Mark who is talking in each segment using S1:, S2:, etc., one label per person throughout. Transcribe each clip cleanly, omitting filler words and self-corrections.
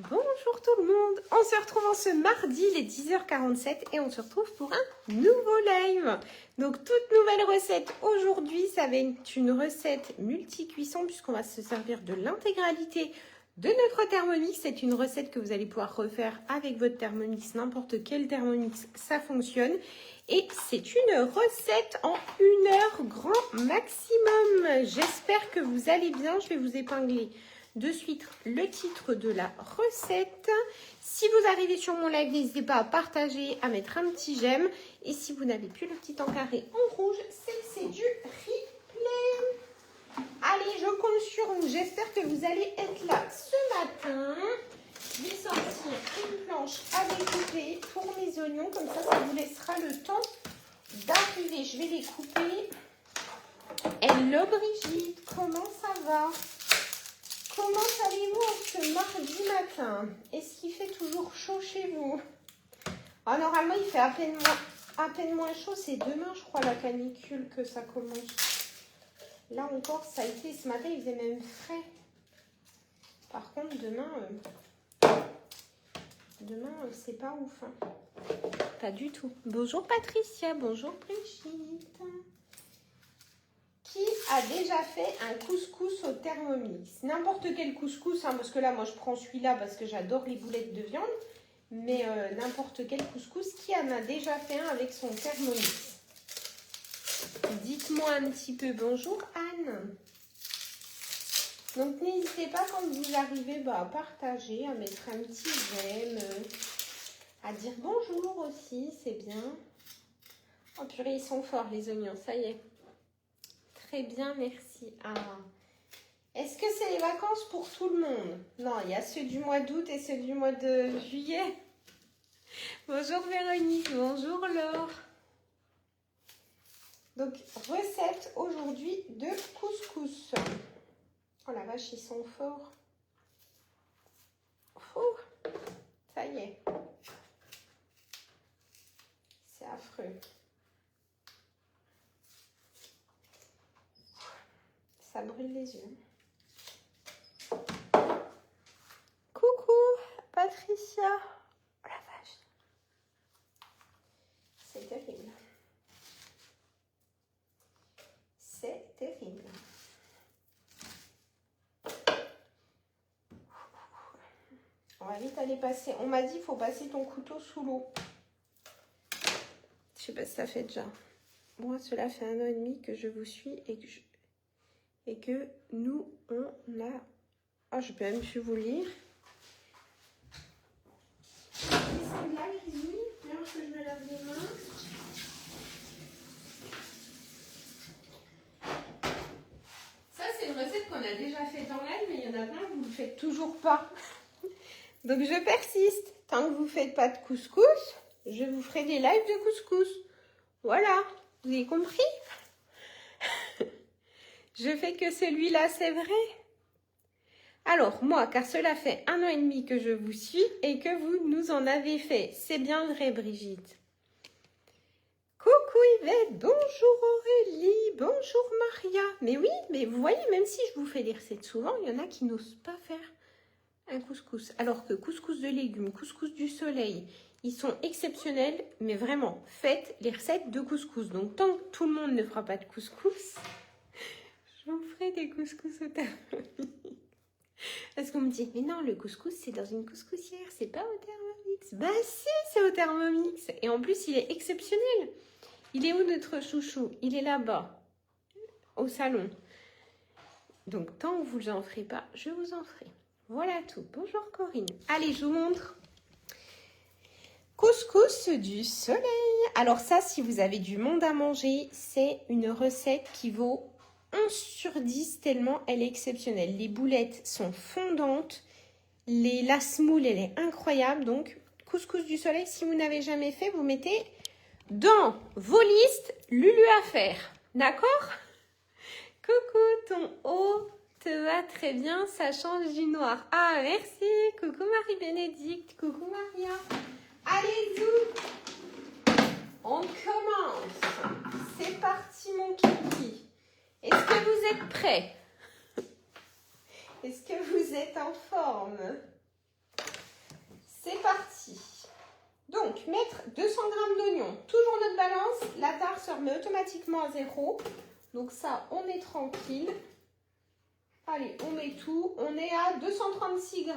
S1: Bonjour tout le monde, on se retrouve en ce mardi, il est 10h47 et on se retrouve pour un nouveau live. Donc toute nouvelle recette aujourd'hui, ça va être une recette multi-cuisson puisqu'on va se servir de l'intégralité de notre Thermomix. C'est une recette que vous allez pouvoir refaire avec votre Thermomix, n'importe quel Thermomix, ça fonctionne. Et c'est une recette en 1 heure grand maximum. J'espère que vous allez bien, je vais vous épingler de suite le titre de la recette. Si vous arrivez sur mon live, n'hésitez pas à partager, à mettre un petit j'aime. Et si vous n'avez plus le petit en carré en rouge, c'est du replay. Allez, je compte sur vous. J'espère que vous allez être là ce matin. Je vais sortir une planche à découper pour mes oignons. Comme ça vous laissera le temps d'arriver. Je vais les couper. Hello Brigitte, comment ça va ? Comment allez-vous ce mardi matin? Est-ce qu'il fait toujours chaud chez vous? Ah, normalement, il fait à peine moins chaud. C'est demain, je crois, la canicule que ça commence. Là encore, ça a été ce matin, il faisait même frais. Par contre, demain, c'est pas ouf. Hein. Pas du tout. Bonjour Patricia, bonjour Brigitte. Qui a déjà fait un couscous au Thermomix? N'importe quel couscous, hein, parce que là, moi, je prends celui-là parce que j'adore les boulettes de viande. Mais n'importe quel couscous, qui en a déjà fait un avec son Thermomix? Dites-moi un petit peu. Bonjour Anne. Donc, n'hésitez pas quand vous arrivez à partager, à mettre un petit j'aime, à dire bonjour aussi, c'est bien. Oh purée, ils sont forts les oignons, ça y est. Très bien, merci. Ah. Est-ce que c'est les vacances pour tout le monde? Non, il y a ceux du mois d'août et ceux du mois de juillet. Bonjour Véronique, bonjour Laure. Donc, recette aujourd'hui de couscous. Oh la vache, ils sont forts. Ouh, ça y est. C'est affreux. Ça brûle les yeux. Coucou, Patricia. Oh la vache. C'est terrible. C'est terrible. On va vite aller passer. On m'a dit qu'il faut passer ton couteau sous l'eau. Je sais pas si ça fait déjà. Moi, cela fait 1 an et demi que je vous suis et que nous, on a... Ah, je peux même plus vous lire. Descends de là, Grisouille. Viens que je me lave les mains. Ça, c'est une recette qu'on a déjà faite en live, mais il y en a plein que vous ne le faites toujours pas. Donc, je persiste. Tant que vous ne faites pas de couscous, je vous ferai des lives de couscous. Voilà. Vous avez compris? Je fais que celui-là, c'est vrai. Alors, moi, car cela fait 1 an et demi que je vous suis et que vous nous en avez fait. C'est bien vrai, Brigitte. Coucou Yvette, bonjour Aurélie, bonjour Maria. Mais oui, mais vous voyez, même si je vous fais des recettes souvent, il y en a qui n'osent pas faire un couscous. Alors que couscous de légumes, couscous du soleil, ils sont exceptionnels, mais vraiment, faites les recettes de couscous. Donc, tant que tout le monde ne fera pas de couscous, je vous ferai des couscous au Thermomix. Parce qu'on me dit, mais non, le couscous, c'est dans une couscoussière, c'est pas au Thermomix. Bah si, c'est au Thermomix. Et en plus, il est exceptionnel. Il est où notre chouchou? Il est là-bas, au salon. Donc, tant que vous en ferez pas, je vous en ferai. Voilà tout. Bonjour Corinne. Allez, je vous montre. Couscous du soleil. Alors ça, si vous avez du monde à manger, c'est une recette qui vaut 11 sur 10 tellement elle est exceptionnelle. Les boulettes sont fondantes. La semoule, elle est incroyable. Donc, couscous du soleil, si vous n'avez jamais fait, vous mettez dans vos listes Lulu à faire. D'accord? Coucou, ton haut te va très bien, ça change du noir. Ah, merci. Coucou Marie-Bénédicte. Coucou Maria. Allez, zou. On commence. C'est parti, mon kiki. Est-ce que vous êtes prêts? Est-ce que vous êtes en forme? C'est parti. Donc, mettre 200 g d'oignons. Toujours notre balance. La tare se remet automatiquement à 0. Donc ça, on est tranquille. Allez, on met tout. On est à 236 g.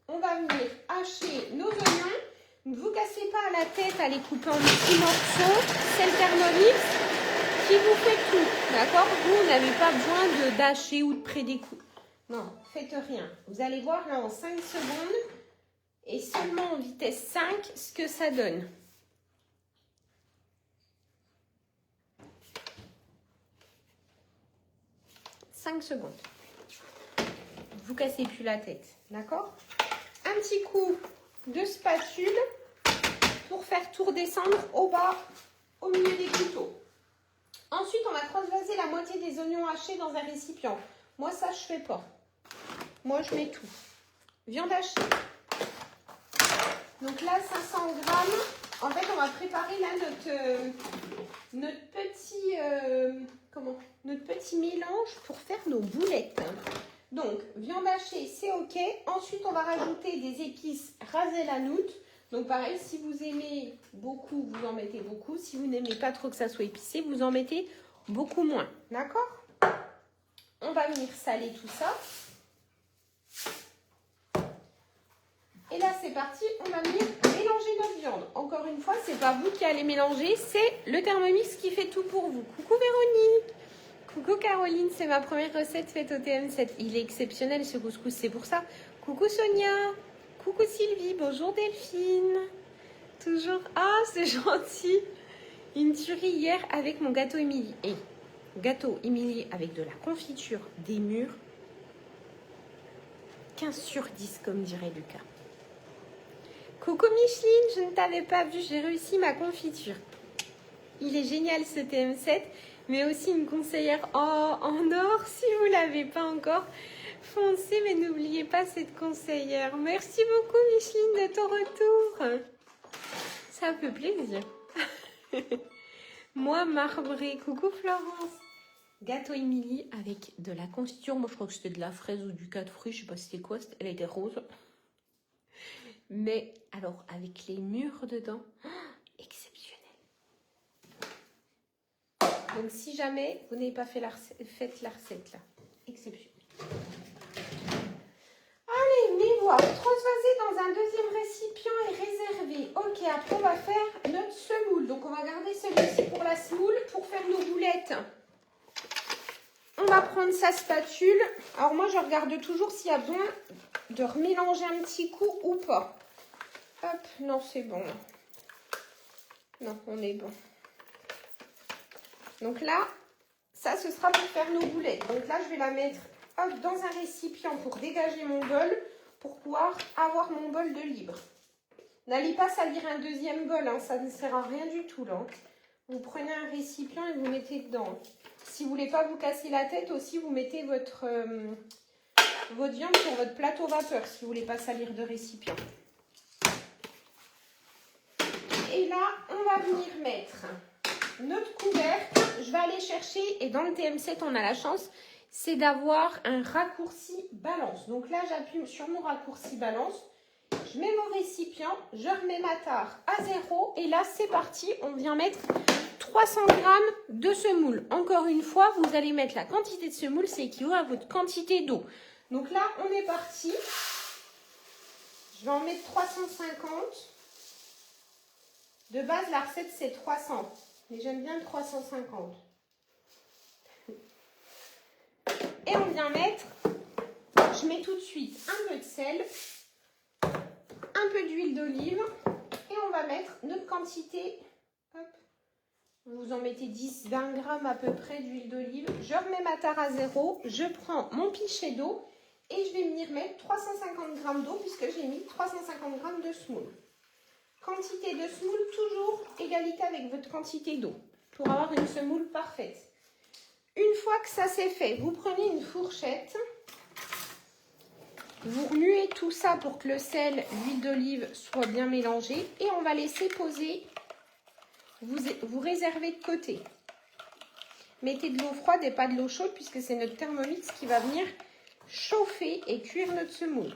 S1: On va venir hacher nos oignons. Ne vous cassez pas la tête à les couper en petits morceaux. C'est le Thermomix qui vous fait tout. D'accord? Vous n'avez pas besoin d'hacher ou de prédécouper. Non, faites rien. Vous allez voir là en 5 secondes et seulement en vitesse 5 ce que ça donne. « 5 secondes. Vous cassez plus la tête. D'accord? Un petit coup de spatule pour faire tout redescendre au bas, au milieu des couteaux. Ensuite, on va transvaser la moitié des oignons hachés dans un récipient. Moi, ça, je fais pas. Moi, je mets tout. Viande hachée. Donc là, 500 g. En fait, on va préparer là notre petit mélange pour faire nos boulettes. Donc, viande hachée, c'est OK. Ensuite, on va rajouter des épices rasées la noute. Donc, pareil, si vous aimez beaucoup, vous en mettez beaucoup. Si vous n'aimez pas trop que ça soit épicé, vous en mettez beaucoup moins. D'accord? On va venir saler tout ça. Et là, c'est parti. On va venir mélanger notre viande. Encore une fois, c'est pas vous qui allez mélanger, c'est le Thermomix qui fait tout pour vous. Coucou Véronique. Coucou Caroline, c'est ma première recette faite au TM7. Il est exceptionnel ce couscous, c'est pour ça. Coucou Sonia. Coucou Sylvie. Bonjour Delphine. Toujours. Ah, c'est gentil. Une tuerie hier avec mon gâteau Émilie. Et gâteau Émilie avec de la confiture des mûres. 15 sur 10, comme dirait Lucas. Coucou Micheline, je ne t'avais pas vu, j'ai réussi ma confiture. Il est génial ce TM7, mais aussi une conseillère en or. Si vous ne l'avez pas encore, foncez, mais n'oubliez pas cette conseillère. Merci beaucoup Micheline de ton retour. Ça fait plaisir. Moi, marbré. Coucou Florence. Gâteau Émilie avec de la confiture. Moi, je crois que c'était de la fraise ou du 4 fruits. Je ne sais pas c'était quoi. Elle était rose. Mais alors, avec les mûres dedans, exceptionnel. Donc, si jamais vous n'avez pas fait faites la recette là. Exceptionnel. Allez, mes voix. Transvaser dans un deuxième récipient et réserver. Ok, après, on va faire notre semoule. Donc, on va garder celui-ci pour la semoule pour faire nos boulettes. On va prendre sa spatule. Alors moi, je regarde toujours s'il y a besoin de remélanger un petit coup ou pas. Hop, non, c'est bon. Non, on est bon. Donc là, ça, ce sera pour faire nos boulettes. Donc là, je vais la mettre hop, dans un récipient pour dégager mon bol, pour pouvoir avoir mon bol de libre. N'allez pas salir un deuxième bol, hein, ça ne sert à rien du tout là. Vous prenez un récipient et vous mettez dedans. Si vous ne voulez pas vous casser la tête aussi, vous mettez votre viande sur votre plateau vapeur si vous ne voulez pas salir de récipient. Et là, on va venir mettre notre couvercle. Je vais aller chercher, et dans le TM7, on a la chance, c'est d'avoir un raccourci balance. Donc là, j'appuie sur mon raccourci balance. Je mets mon récipient, je remets ma tare à 0. Et là, c'est parti, on vient mettre 300 g de semoule. Encore une fois, vous allez mettre la quantité de semoule, c'est équivaut à votre quantité d'eau. Donc là, on est parti. Je vais en mettre 350. De base, la recette, c'est 300. Mais j'aime bien le 350. Et on vient mettre, je mets tout de suite un peu de sel, un peu d'huile d'olive. Et on va mettre notre quantité, hop, vous en mettez 10-20 grammes à peu près d'huile d'olive. Je remets ma tare à 0. Je prends mon pichet d'eau et je vais venir mettre 350 g d'eau puisque j'ai mis 350 g de semoule. Quantité de semoule, toujours égalité avec votre quantité d'eau pour avoir une semoule parfaite. Une fois que ça c'est fait, vous prenez une fourchette, vous remuez tout ça pour que le sel, l'huile d'olive soit bien mélangés et on va laisser poser. Vous réservez de côté. Mettez de l'eau froide et pas de l'eau chaude puisque c'est notre Thermomix qui va venir chauffer et cuire notre semoule.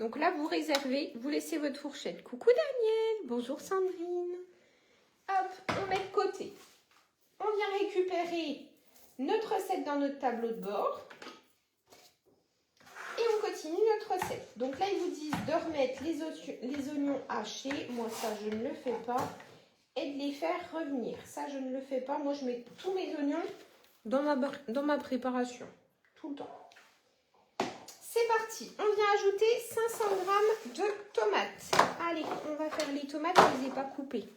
S1: Donc là, vous réservez, vous laissez votre fourchette. Coucou Daniel, bonjour Sandrine. Hop, on met de côté. On vient récupérer notre recette dans notre tableau de bord. Et on continue notre recette. Donc là, ils vous disent de remettre les oignons hachés. Moi, ça, je ne le fais pas. Et de les faire revenir. Ça, je ne le fais pas. Moi, je mets tous mes oignons dans ma préparation. Tout le temps. C'est parti. On vient ajouter 500 g de tomates. Allez, on va faire les tomates. Je ne les ai pas coupées.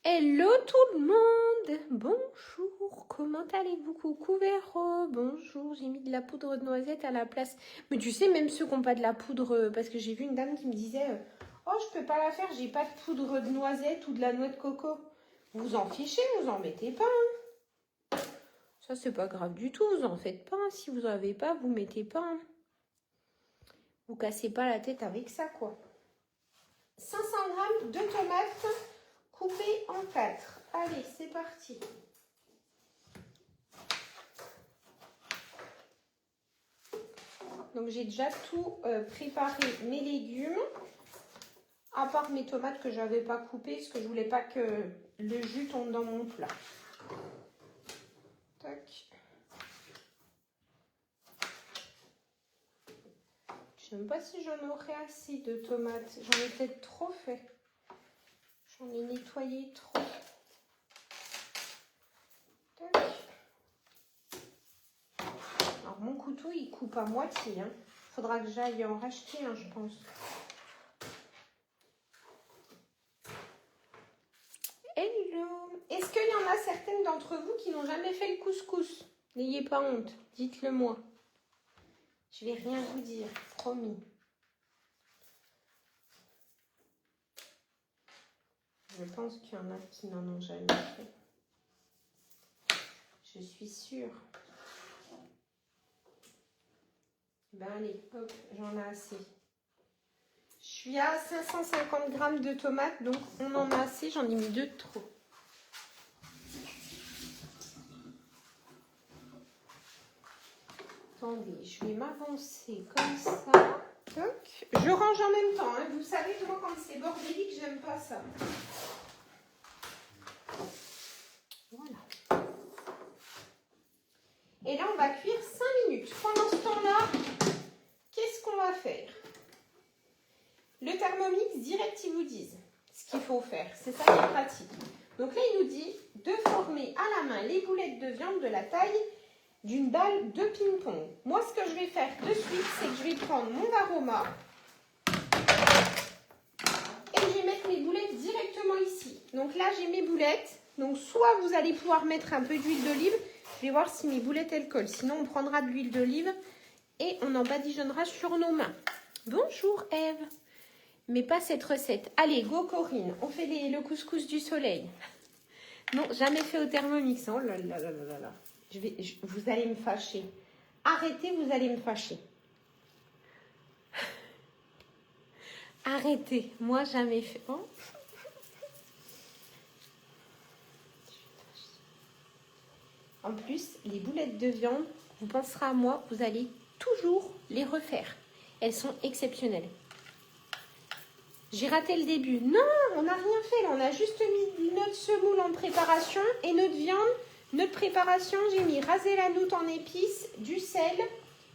S1: Hello tout le monde. Bonjour. Comment allez-vous? Coucou Véro. Bonjour. J'ai mis de la poudre de noisette à la place. Mais tu sais, même ceux qui n'ont pas de la poudre, parce que j'ai vu une dame qui me disait oh, je peux pas la faire, j'ai pas de poudre de noisette ou de la noix de coco. Vous en fichez, vous en mettez pas. Hein. Ça, c'est pas grave du tout, vous en faites pas. Si vous en avez pas, vous mettez pas. Hein. Vous cassez pas la tête avec ça, quoi. 500 g de tomates coupées en 4. Allez, c'est parti. Donc, j'ai déjà tout préparé, mes légumes. À part mes tomates que je n'avais pas coupées, parce que je voulais pas que le jus tombe dans mon plat. Tac. Je ne sais même pas si j'en aurai assez de tomates. J'en ai peut-être trop fait. J'en ai nettoyé trop. Tac. Alors mon couteau, il coupe à moitié. Hein. Faudra que j'aille en racheter un, je pense. Hello. Est-ce qu'il y en a certaines d'entre vous qui n'ont jamais fait le couscous? N'ayez pas honte, dites-le moi. Je vais rien vous dire, promis. Je pense qu'il y en a qui n'en ont jamais fait. Je suis sûre. Ben allez, hop, j'en ai assez. Je suis à 550 g de tomates, donc on en a assez. J'en ai mis 2 de trop. Attendez, je vais m'avancer comme ça. Toc. Je range en même temps. Hein. Vous savez, moi, quand c'est bordélique, j'aime pas ça. Voilà. Et là, on va cuire 5 minutes. Pendant ce temps-là, qu'est-ce qu'on va faire? Le Thermomix, direct, ils vous disent ce qu'il faut faire. C'est ça qui est pratique. Donc là, il nous dit de former à la main les boulettes de viande de la taille d'une balle de ping-pong. Moi, ce que je vais faire de suite, c'est que je vais prendre mon aroma et je vais mettre mes boulettes directement ici. Donc là, j'ai mes boulettes. Donc soit vous allez pouvoir mettre un peu d'huile d'olive. Je vais voir si mes boulettes, elles collent. Sinon, on prendra de l'huile d'olive et on en badigeonnera sur nos mains. Bonjour Eve. Mais pas cette recette. Allez, go Corinne. On fait le couscous du soleil. Non, jamais fait au Thermomix. Oh là là là là là. Vous allez me fâcher. Arrêtez, vous allez me fâcher. Arrêtez. Moi, jamais fait. Oh. En plus, les boulettes de viande, vous penserez à moi, vous allez toujours les refaire. Elles sont exceptionnelles. J'ai raté le début. Non, on n'a rien fait. Là. On a juste mis notre semoule en préparation et notre viande. Notre préparation, j'ai mis rasé la noutre en épices, du sel,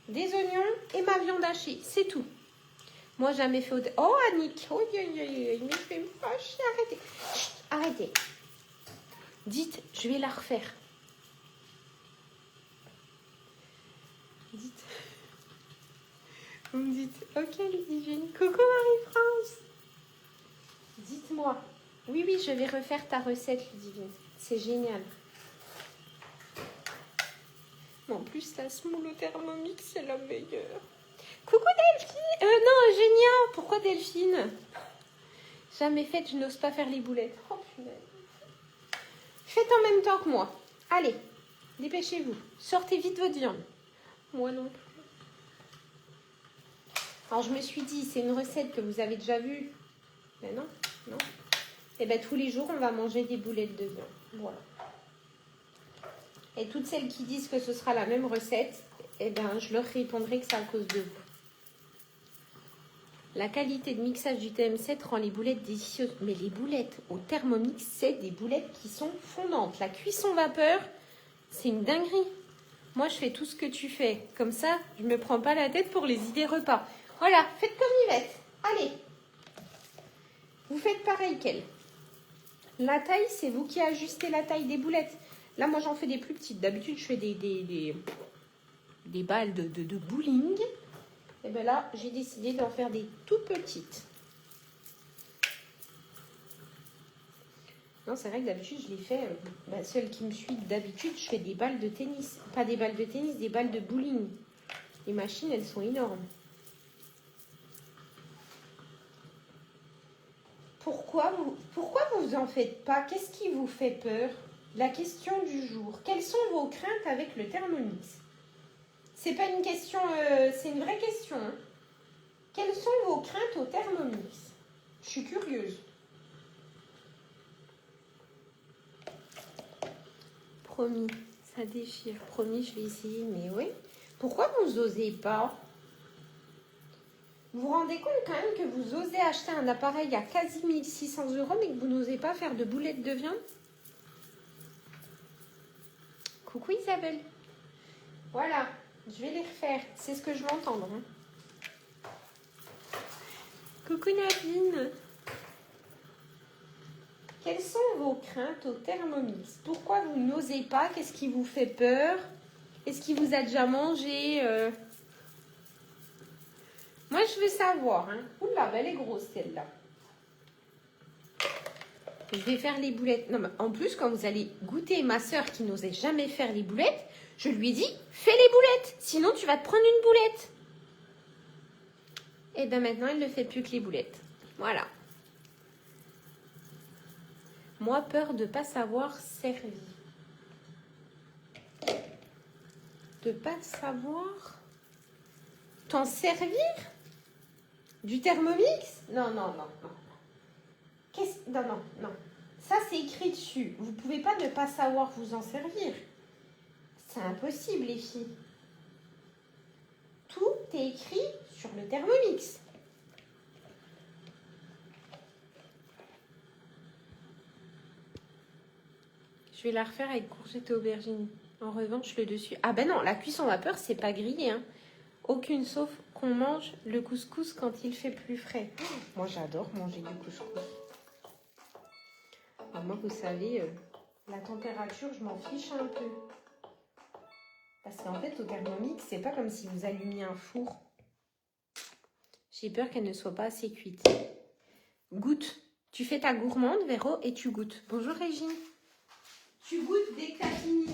S1: des oignons et ma viande hachée. C'est tout. Moi, jamais fait au... Oh, Annick. Oh, mais je vais me fâcher. Arrêtez. Chut, arrêtez. Dites, je vais la refaire. Dites. Vous me dites, ok, Ludivine. Coucou Marie-France. Dites-moi. Oui, oui, je vais refaire ta recette, Ludivine. C'est génial. En plus, la semoule au Thermomix, c'est la meilleure. Coucou Delphine. Non, Eugénia. Pourquoi Delphine? Jamais faite, je n'ose pas faire les boulettes. Oh, punaise. Faites en même temps que moi. Allez, dépêchez-vous. Sortez vite votre viande. Moi non plus. Alors, je me suis dit, c'est une recette que vous avez déjà vue. Mais non, non. Et bien, tous les jours, on va manger des boulettes de viande. Voilà. Et toutes celles qui disent que ce sera la même recette, eh bien, je leur répondrai que c'est à cause de vous. La qualité de mixage du TM7 rend les boulettes délicieuses. Mais les boulettes au Thermomix, c'est des boulettes qui sont fondantes. La cuisson vapeur, c'est une dinguerie. Moi, je fais tout ce que tu fais. Comme ça, je ne me prends pas la tête pour les idées repas. Voilà, faites comme Yvette. Allez. Vous faites pareil qu'elle. La taille, c'est vous qui ajustez la taille des boulettes. Là, moi, j'en fais des plus petites. D'habitude, je fais des balles de bowling. Et bien là, j'ai décidé d'en faire des tout petites. Non, c'est vrai que d'habitude, je les fais... celle qui me suit d'habitude, je fais des balles de tennis. Pas des balles de tennis, des balles de bowling. Les machines, elles sont énormes. Pourquoi vous en faites pas? Qu'est-ce qui vous fait peur? La question du jour. Quelles sont vos craintes avec le Thermomix? C'est pas une question, c'est une vraie question. Hein. Quelles sont vos craintes au Thermomix? Je suis curieuse. Promis, ça déchire. Promis, je vais essayer, mais oui. Pourquoi vous osez pas? Vous vous rendez compte quand même que vous osez acheter un appareil à quasi 1600 €, mais que vous n'osez pas faire de boulettes de viande? Coucou Isabelle. Voilà, je vais les refaire. C'est ce que je veux entendre. Hein. Coucou Nadine. Quelles sont vos craintes au Thermomix? Pourquoi vous n'osez pas? Qu'est-ce qui vous fait peur? Est-ce qu'il vous a déjà mangé Moi, je veux savoir. Hein. Oula, elle est grosse celle-là. Je vais faire les boulettes. Non, mais en plus, quand vous allez goûter ma soeur qui n'osait jamais faire les boulettes, je lui ai dit, fais les boulettes. Sinon, tu vas te prendre une boulette. Et bien maintenant, elle ne fait plus que les boulettes. Voilà. Moi, peur de ne pas savoir servir. De ne pas savoir t'en servir? Du Thermomix? Non, non, non, non. Non, non, non. Ça, c'est écrit dessus. Vous ne pouvez pas ne pas savoir vous en servir. C'est impossible, les filles. Tout est écrit sur le Thermomix. Je vais la refaire avec courgettes et aubergines. En revanche, le dessus... Ah ben non, la cuisson vapeur, c'est pas grillé. Hein. Aucune sauf qu'on mange le couscous quand il fait plus frais. Oh, moi, j'adore manger du couscous. Alors moi, vous savez, la température, je m'en fiche un peu. Parce qu'en fait, au Thermomix, c'est pas comme si vous allumiez un four. J'ai peur qu'elle ne soit pas assez cuite. Goûte. Tu fais ta gourmande, Véro, et tu goûtes. Bonjour, Régine. Tu goûtes dès que tu as fini. De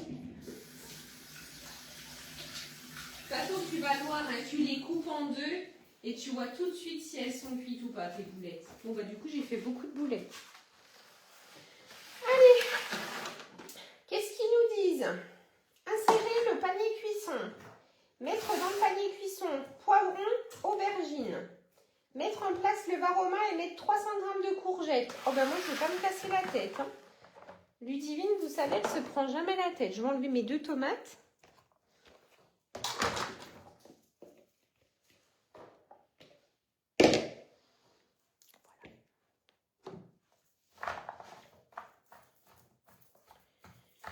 S1: toute façon, tu vas voir, hein, tu les coupes en deux et tu vois tout de suite si elles sont cuites ou pas, tes boulettes. Bon, bah du coup, j'ai fait beaucoup de boulettes. Allez. Qu'est-ce qu'ils nous disent? Insérer le panier cuisson. Mettre dans le panier cuisson poivron, aubergine. Mettre en place le varoma et mettre 300 g de courgettes. Oh ben moi, je ne vais pas me casser la tête. Hein. Ludivine, vous savez, elle ne se prend jamais la tête. Je vais enlever mes 2 tomates. Voilà.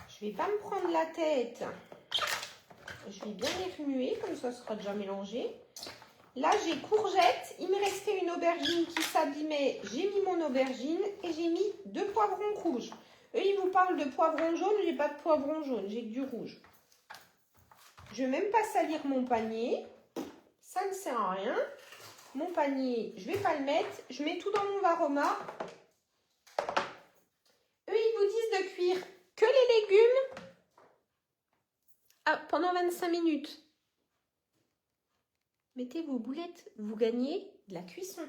S1: Je ne vais pas me prendre la tête. Je vais bien les remuer, comme ça sera déjà mélangé. Là, j'ai courgettes. Il me restait une aubergine qui s'abîmait. J'ai mis mon aubergine et j'ai mis 2 poivrons rouges. Eux, ils vous parlent de poivron jaune. J'ai pas de poivron jaune, j'ai que du rouge. Je ne vais même pas salir mon panier. Ça ne sert à rien. Mon panier, je ne vais pas le mettre. Je mets tout dans mon varoma. Eux, ils vous disent de cuire que les légumes pendant 25 minutes. Mettez vos boulettes, vous gagnez de la cuisson.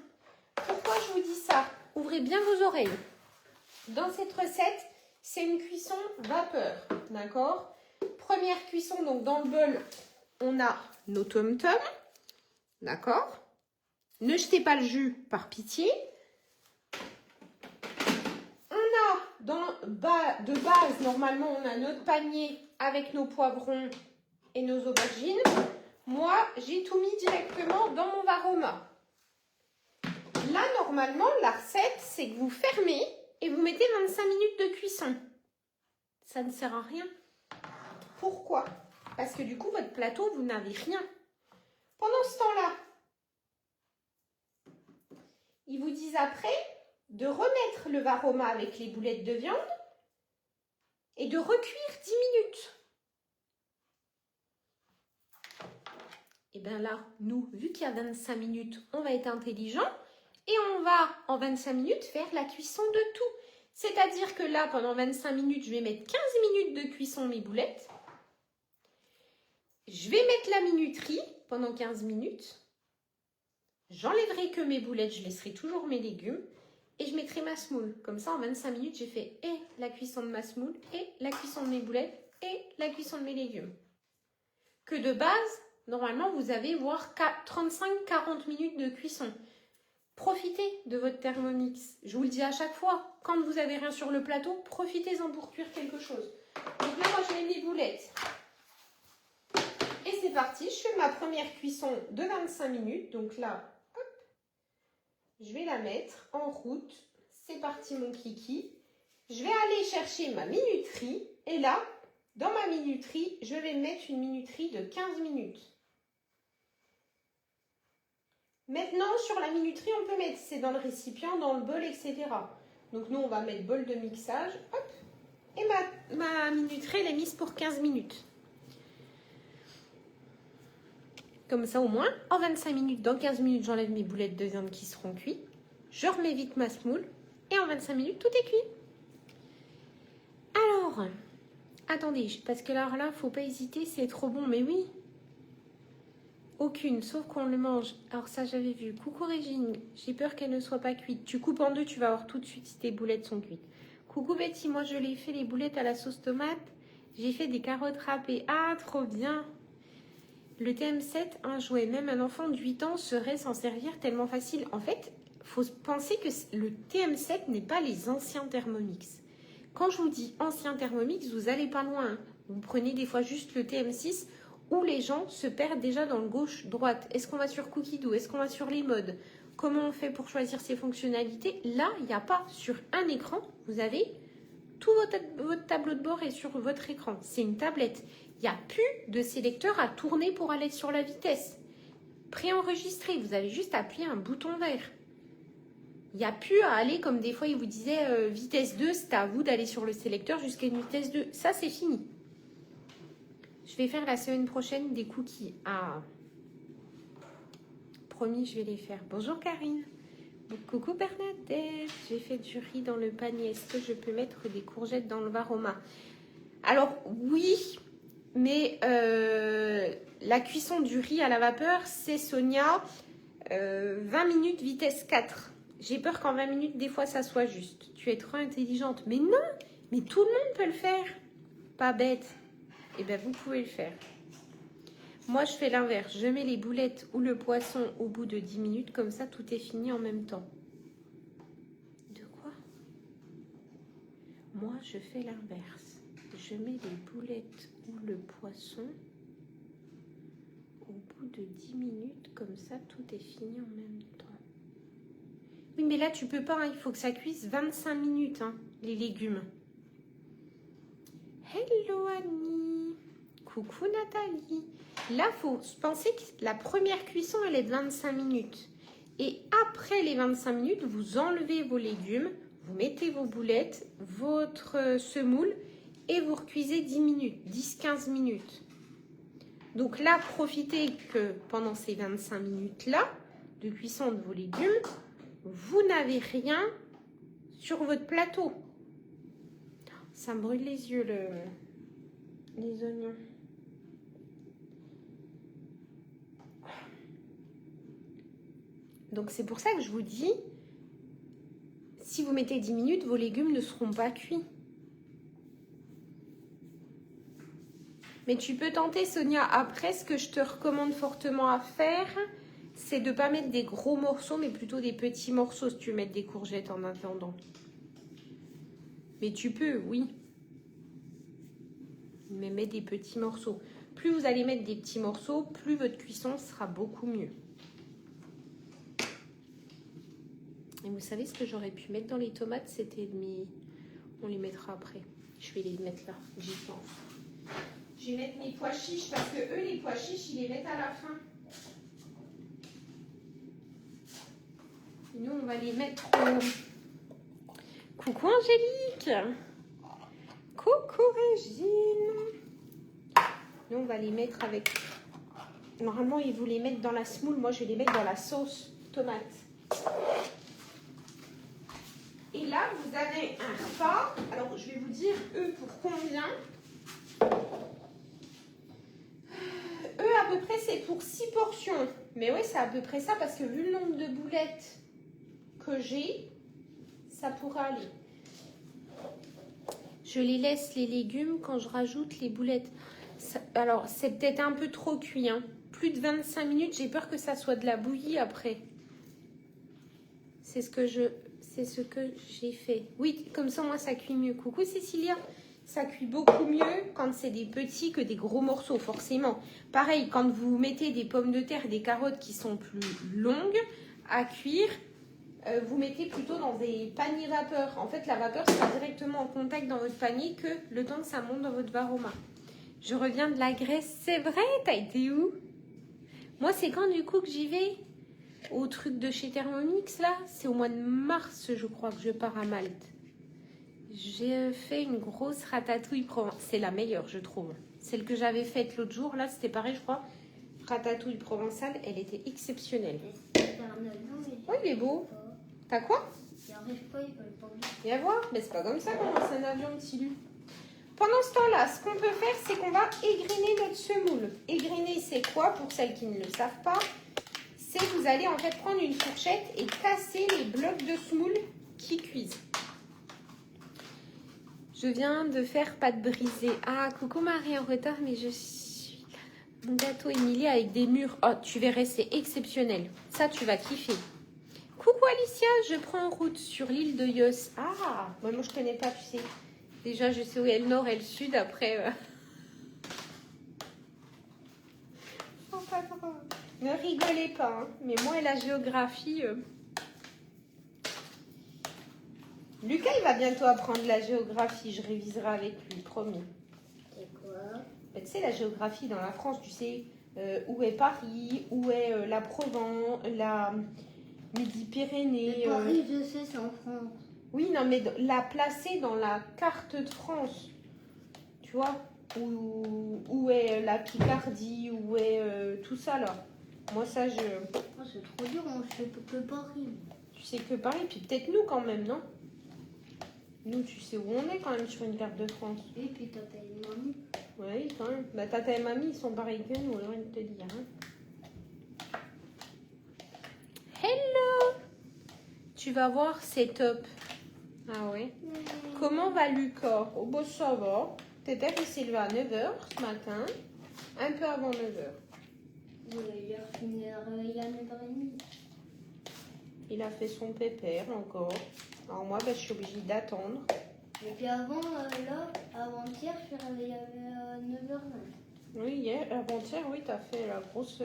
S1: Pourquoi je vous dis ça? Ouvrez bien vos oreilles. Dans cette recette, c'est une cuisson vapeur, d'accord? Première cuisson, donc dans le bol, on a nos tom-toms, d'accord? Ne jetez pas le jus par pitié. On a de base, normalement, on a notre panier avec nos poivrons et nos aubergines. Moi, j'ai tout mis directement dans mon varoma. normalement, la recette, c'est que vous fermez et vous mettez 25 minutes de cuisson. Ça ne sert à rien. Pourquoi? Parce que du coup, votre plateau, vous n'avez rien. Pendant ce temps-là, ils vous disent après de remettre le varoma avec les boulettes de viande et de recuire 10 minutes. Et bien là, nous, vu qu'il y a 25 minutes, on va être intelligent et on va, en 25 minutes, faire la cuisson de tout. C'est-à-dire que là, pendant 25 minutes, je vais mettre 15 minutes de cuisson mes boulettes. Je vais mettre la minuterie pendant 15 minutes. J'enlèverai que mes boulettes, je laisserai toujours mes légumes. Et je mettrai ma semoule. Comme ça, en 25 minutes, j'ai fait et la cuisson de ma semoule, et la cuisson de mes boulettes, et la cuisson de mes légumes. Que de base, normalement, vous avez voire 35-40 minutes de cuisson. Profitez de votre Thermomix. Je vous le dis à chaque fois, quand vous n'avez rien sur le plateau, profitez-en pour cuire quelque chose. Donc là, moi, je mets mes boulettes. Et c'est parti, je fais ma première cuisson de 25 minutes. Donc là, hop, je vais la mettre en route. C'est parti mon kiki. Je vais aller chercher ma minuterie. Et là, dans ma minuterie, je vais mettre une minuterie de 15 minutes. Maintenant, sur la minuterie, on peut mettre, c'est dans le récipient, dans le bol, etc. Donc nous, on va mettre bol de mixage. Hop. Et ma minuterie, elle est mise pour 15 minutes. Comme ça, au moins, en 25 minutes, dans 15 minutes, j'enlève mes boulettes de viande qui seront cuites. Je remets vite ma semoule. Et en 25 minutes, tout est cuit. Alors, attendez, parce que alors là, faut pas hésiter, c'est trop bon. Mais oui, aucune, sauf qu'on le mange. Alors ça, j'avais vu. Coucou Régine, j'ai peur qu'elle ne soit pas cuite. Tu coupes en deux, tu vas voir tout de suite si tes boulettes sont cuites. Coucou Betty, moi je l'ai fait les boulettes à la sauce tomate. J'ai fait des carottes râpées. Ah, trop bien. Le TM7, un jouet, même un enfant de 8 ans saurait s'en servir tellement facile. En fait, il faut penser que le TM7 n'est pas les anciens Thermomix. Quand je vous dis ancien Thermomix, vous n'allez pas loin. Vous prenez des fois juste le TM6 où les gens se perdent déjà dans le gauche-droite. Est-ce qu'on va sur Cookie Dough? Est-ce qu'on va sur les modes? Comment on fait pour choisir ses fonctionnalités? Là, il n'y a pas sur un écran. Vous avez tout votre tableau de bord est sur votre écran. C'est une tablette. Il n'y a plus de sélecteur à tourner pour aller sur la vitesse. Préenregistré, vous avez juste appuyé un bouton vert. Il n'y a plus à aller comme des fois, il vous disait vitesse 2, c'est à vous d'aller sur le sélecteur jusqu'à une vitesse 2. Ça, c'est fini. Je vais faire la semaine prochaine des cookies. Ah, promis, je vais les faire. Bonjour Karine. Coucou Bernadette. J'ai fait du riz dans le panier. Est-ce que je peux mettre des courgettes dans le varoma? Alors, oui, mais la cuisson du riz à la vapeur, c'est Sonia, 20 minutes vitesse 4. J'ai peur qu'en 20 minutes, des fois, ça soit juste. Tu es trop intelligente. Mais non, mais tout le monde peut le faire. Pas bête. Eh bien, vous pouvez le faire. Moi, je fais l'inverse. Je mets les boulettes ou le poisson au bout de 10 minutes. Comme ça, tout est fini en même temps. De quoi? Moi, je fais l'inverse. Je mets les boulettes ou le poisson au bout de 10 minutes. Comme ça, tout est fini en même temps. Oui, mais là, tu peux pas. Hein. Il faut que ça cuise 25 minutes, hein, les légumes. Hello, Annie. Coucou, Nathalie. Là, il faut penser que la première cuisson, elle est de 25 minutes. Et après les 25 minutes, vous enlevez vos légumes, vous mettez vos boulettes, votre semoule et vous recuisez 10 minutes, 10-15 minutes. Donc là, profitez que pendant ces 25 minutes-là de cuisson de vos légumes, vous n'avez rien sur votre plateau. Ça me brûle les yeux, les oignons. Donc c'est pour ça que je vous dis, si vous mettez 10 minutes, vos légumes ne seront pas cuits. Mais tu peux tenter, Sonia. Après, ce que je te recommande fortement à faire, c'est de ne pas mettre des gros morceaux, mais plutôt des petits morceaux si tu veux mettre des courgettes en attendant. Mais tu peux, oui. Mais mets des petits morceaux. Plus vous allez mettre des petits morceaux, plus votre cuisson sera beaucoup mieux. Et vous savez ce que j'aurais pu mettre dans les tomates? C'était mes... On les mettra après. Je vais les mettre là, j'y pense. Je vais mettre mes pois chiches parce que eux, les pois chiches, ils les mettent à la fin. Et nous, on va les mettre au... Coucou Angélique. Coucou Régine. Nous, on va les mettre avec... Normalement, ils vous les mettent dans la semoule. Moi, je vais les mettre dans la sauce tomate. Et là, vous avez un repas. Alors, je vais vous dire, eux, pour combien. Eux, à peu près, c'est pour 6 portions. Mais oui, c'est à peu près ça, parce que vu le nombre de boulettes que j'ai, ça pourra aller. Je les laisse, les légumes, quand je rajoute les boulettes. Ça, alors, c'est peut-être un peu trop cuit, hein. Plus de 25 minutes, j'ai peur que ça soit de la bouillie après. C'est ce que j'ai fait. Oui, comme ça, moi, ça cuit mieux. Coucou Cécilia. Ça cuit beaucoup mieux quand c'est des petits que des gros morceaux, forcément. Pareil, quand vous mettez des pommes de terre et des carottes qui sont plus longues à cuire, vous mettez plutôt dans des paniers vapeur. En fait, la vapeur sera directement en contact dans votre panier que le temps que ça monte dans votre varoma. Je reviens de la Grèce. C'est vrai, t'as été où? Moi, c'est quand du coup que j'y vais? Au truc de chez Thermomix, là? C'est au mois de mars, je crois, que je pars à Malte. J'ai fait une grosse ratatouille provençale. C'est la meilleure, je trouve. Celle que j'avais faite l'autre jour, là, c'était pareil, je crois. Ratatouille provençale, elle était exceptionnelle. Oui, il est beau. T'as quoi? Viens voir. Mais c'est pas comme ça qu'on lance un avion, petit Lu. Pendant ce temps-là, ce qu'on peut faire, c'est qu'on va égriner notre semoule. Égriner, c'est quoi? Pour celles qui ne le savent pas, c'est que vous allez en fait prendre une fourchette et casser les blocs de semoule qui cuisent. Je viens de faire pâte brisée. Ah, coucou Marie, en retard, mais je suis là. Mon gâteau Émilie avec des mûres. Oh, tu verrais, c'est exceptionnel. Ça, tu vas kiffer. Coucou Alicia, je prends en route sur l'île de Yos. Ah, moi je connais pas, tu sais. Déjà, je sais où est le nord et le sud. Après, oh, pas drôle. Ne rigolez pas, hein. Mais moi et la géographie... Lucas, il va bientôt apprendre la géographie. Je réviserai avec lui, promis.
S2: C'est quoi?
S1: Tu sais, la géographie dans la France, tu sais où est Paris, où est la Provence, la Midi-Pyrénées.
S2: Paris, je sais, c'est en France.
S1: Oui, non, mais la placer dans la carte de France. Tu vois, où est la Picardie, où est tout ça, là. Moi, ça, je...
S2: Oh, c'est trop dur, on sait que Paris.
S1: Tu sais que Paris, puis peut-être nous quand même, non? Nous, tu sais où on est quand même sur une carte de France.
S2: Et puis tata et mamie.
S1: Oui, quand même. Bah, tata et mamie, ils sont pareils que nous, j'ai envie de te dire. Hein. Hello! Tu vas voir, c'est top. Ah ouais? Comment va Lucas? Oh, bah, ça va. Tétère, il s'est levé à 9h ce matin. Un peu avant 9h.
S2: Il a fini à réveiller à 9h30.
S1: Il a fait son pépère encore. Alors moi, bah, je suis obligée d'attendre.
S2: Et puis avant, là, avant-hier, je suis réveillée à 9h20.
S1: Oui, hier, avant-hier, oui, t'as fait la grosse...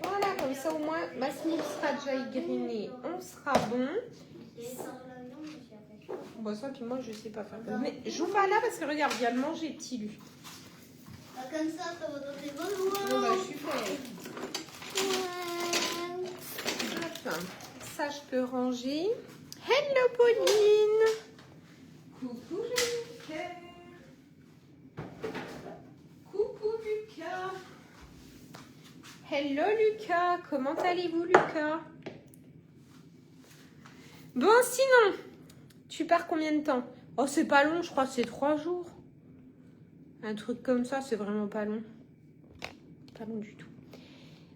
S1: Voilà, comme ça au moins, ma semoule sera déjà égrenée. On sera bon. Bon, ça, puis moi, je sais pas faire. Mais joue pas là parce que regarde, il y a le manger, petit Lu.
S2: Comme ça va donner bonjour.
S1: Bon, bah, super. Hop, ça, je peux ranger. Hello, Pauline. Coucou, Jennifer. Coucou, Lucas. Hello, Lucas. Comment allez-vous, Lucas? Bon, sinon, tu pars combien de temps? Oh, c'est pas long, je crois que c'est 3 jours. Un truc comme ça, c'est vraiment pas long. Pas long du tout.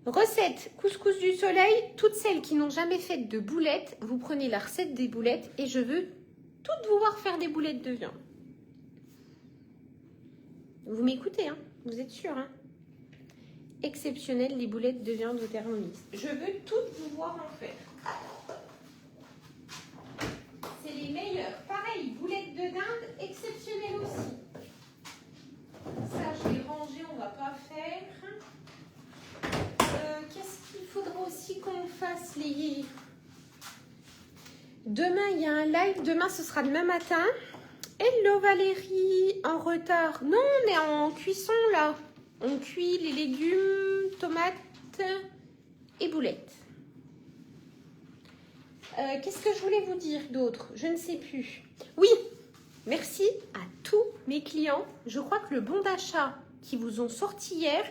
S1: Recette couscous du soleil. Toutes celles qui n'ont jamais fait de boulettes, vous prenez la recette des boulettes et je veux toutes vous voir faire des boulettes de viande. Vous m'écoutez, hein? Vous êtes sûrs, hein? Exceptionnelles les boulettes de viande au Thermomix. Je veux toutes vous voir en faire. C'est les meilleures. Pareil, boulettes de dinde, exceptionnelles aussi. Ça, je vais ranger, on va pas faire. Qu'est-ce qu'il faudra aussi qu'on fasse Leslie. Demain, il y a un live. Demain, ce sera demain matin. Hello Valérie, en retard. Non, on est en cuisson là. On cuit les légumes, tomates et boulettes. Qu'est-ce que je voulais vous dire d'autre? Je ne sais plus. Oui, merci à tous mes clients. Je crois que le bon d'achat qui vous ont sorti hier,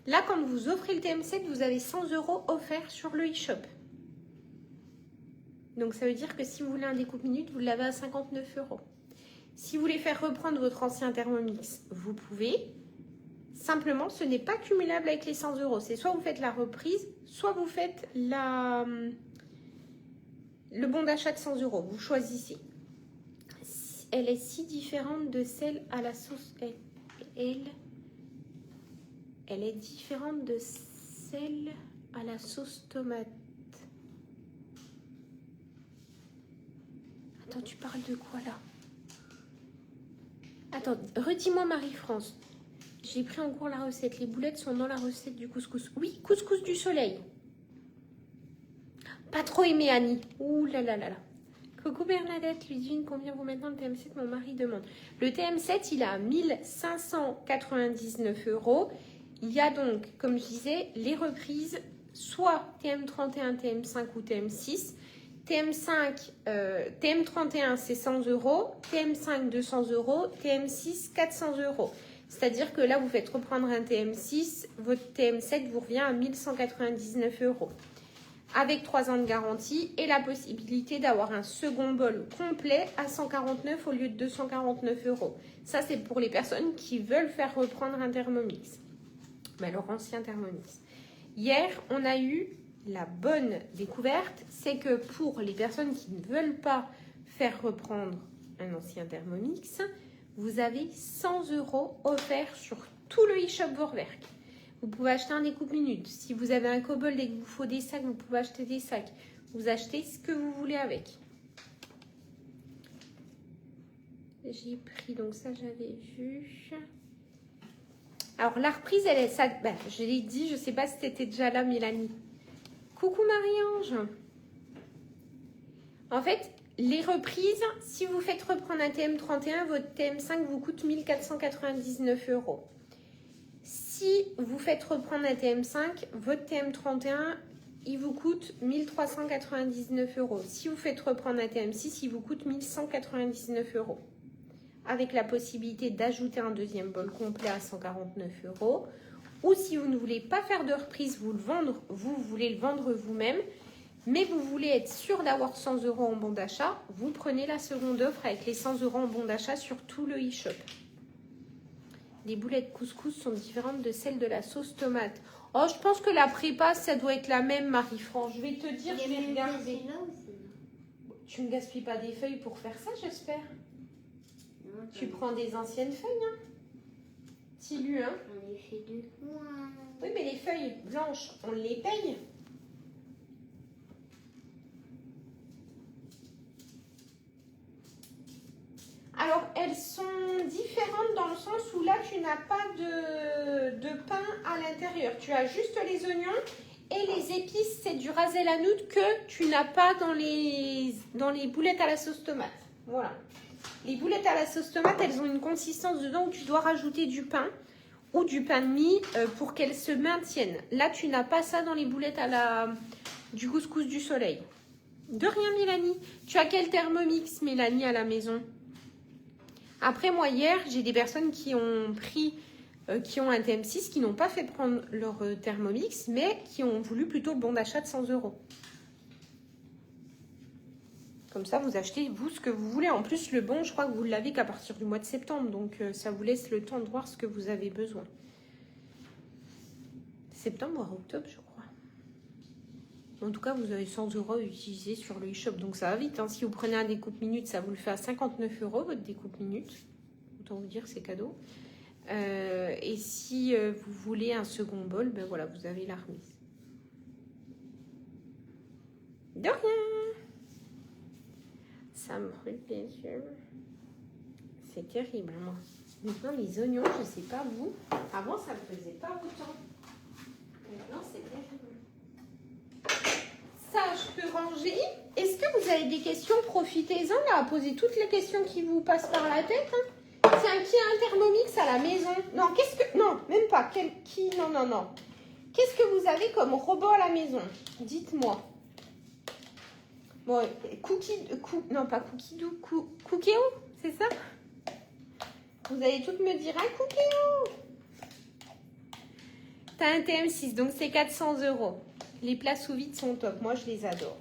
S1: là, quand vous offrez le TM7, vous avez 100 € offerts sur le e-shop. Donc, ça veut dire que si vous voulez un découpe minute, vous l'avez à 59 €. Si vous voulez faire reprendre votre ancien Thermomix, vous pouvez. Simplement, ce n'est pas cumulable avec les 100 €. C'est soit vous faites la reprise, soit vous faites le bon d'achat de 100 €. Vous choisissez. Elle est si différente de celle à la sauce. Elle est différente de celle à la sauce tomate. Attends, tu parles de quoi là? Attends, redis-moi Marie-France. J'ai pris en cours la recette. Les boulettes sont dans la recette du couscous. Oui, couscous du soleil. Pas trop aimé Annie. Ouh là là là là. Coucou Bernadette, Ludivine, combien vaut maintenant le TM7? Mon mari demande. Le TM7, il est à 1599 €. Il y a donc, comme je disais, les reprises, soit TM31, TM5 ou TM6. TM5, TM31, c'est 100 €. TM5, 200 €. TM6, 400 €. C'est-à-dire que là, vous faites reprendre un TM6, votre TM7 vous revient à 1199 €. Avec 3 ans de garantie et la possibilité d'avoir un second bol complet à 149 € au lieu de 249 €. Ça, c'est pour les personnes qui veulent faire reprendre un Thermomix. Mais leur ancien Thermomix. Hier, on a eu la bonne découverte, c'est que pour les personnes qui ne veulent pas faire reprendre un ancien Thermomix, vous avez 100 € offerts sur tout le e-shop Vorwerk. Vous pouvez acheter un découpe minute. Si vous avez un kobold et qu'il vous faut des sacs, vous pouvez acheter des sacs. Vous achetez ce que vous voulez avec. J'ai pris, donc ça j'avais vu. Alors la reprise, elle est ça. Ben, je l'ai dit, je ne sais pas si tu étais déjà là, Mélanie. Coucou Marie-Ange. En fait, les reprises, si vous faites reprendre un TM31, votre TM5 vous coûte 1499 €. Si vous faites reprendre un TM5, votre TM31, il vous coûte 1399 €. Si vous faites reprendre un TM6, il vous coûte 1199 €. Avec la possibilité d'ajouter un deuxième bol complet à 149 €. Ou si vous ne voulez pas faire de reprise, vous voulez le vendre vous-même, mais vous voulez être sûr d'avoir 100 € en bon d'achat, vous prenez la seconde offre avec les 100 € en bon d'achat sur tout le e-shop. Les boulettes couscous sont différentes de celles de la sauce tomate. Oh, je pense que la prépa, ça doit être la même, Marie-France. Je vais te dire, je vais regarder. Tu ne gaspilles pas des feuilles pour faire ça, j'espère. Tu prends des anciennes feuilles, hein. Tilu, hein.
S2: On les fait deux.
S1: Oui, mais les feuilles blanches, on les paye. Alors, elles sont différentes dans le sens où là, tu n'as pas de pain à l'intérieur. Tu as juste les oignons et les épices, c'est du ras el hanout que tu n'as pas dans les boulettes à la sauce tomate. Voilà. Les boulettes à la sauce tomate, elles ont une consistance dedans où tu dois rajouter du pain ou du pain de mie pour qu'elles se maintiennent. Là, tu n'as pas ça dans les boulettes du couscous du soleil. De rien, Mélanie. Tu as quel Thermomix, Mélanie, à la maison? Après, moi, hier, j'ai des personnes qui ont un TM6, qui n'ont pas fait prendre leur Thermomix, mais qui ont voulu plutôt le bon d'achat de 100 €. Comme ça, vous achetez, vous, ce que vous voulez. En plus, le bon, je crois que vous l'avez qu'à partir du mois de septembre. Donc, ça vous laisse le temps de voir ce que vous avez besoin. Septembre voire octobre, je crois. En tout cas, vous avez 100 € utilisés sur le e-shop. Donc, ça va vite. Hein. Si vous prenez un découpe minute, ça vous le fait à 59 €, votre découpe minute. Autant vous dire, c'est cadeau. Et si vous voulez un second bol, ben voilà, vous avez la remise. De rien. Ça me brûle les yeux. C'est terrible, moi. Maintenant, les oignons, je ne sais pas vous. Avant, ça ne me faisait pas autant. Maintenant, c'est terrible. Ça, je ranger. Est-ce que vous avez des questions? Profitez-en là, posez toutes les questions qui vous passent par la tête. Hein. Tiens, qui a un Thermomix à la maison? Non, qu'est-ce que... Non, même pas. Qui? Non, non, non. Qu'est-ce que vous avez comme robot à la maison? Dites-moi. Bon, non, pas Cookie-Doo, Cookéo, c'est ça? Vous allez toutes me dire, ah, Cookéo! T'as un TM6, donc c'est 400 €. Les plats sous vide sont top. Moi, je les adore.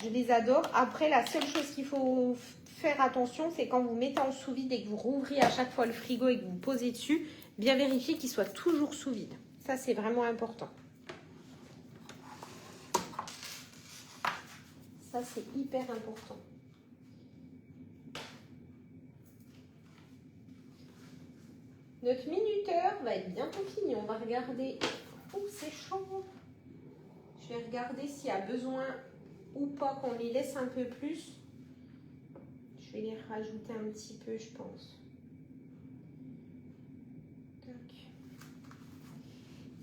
S1: Je les adore. Après, la seule chose qu'il faut faire attention, c'est quand vous mettez en sous vide et que vous rouvrez à chaque fois le frigo et que vous posez dessus, bien vérifier qu'il soit toujours sous vide. Ça, c'est vraiment important. Ça, c'est hyper important. Notre minuteur va être bientôt fini. On va regarder. Oh, c'est chaud. Je vais regarder s'il y a besoin ou pas qu'on les laisse un peu plus. Je vais les rajouter un petit peu, je pense.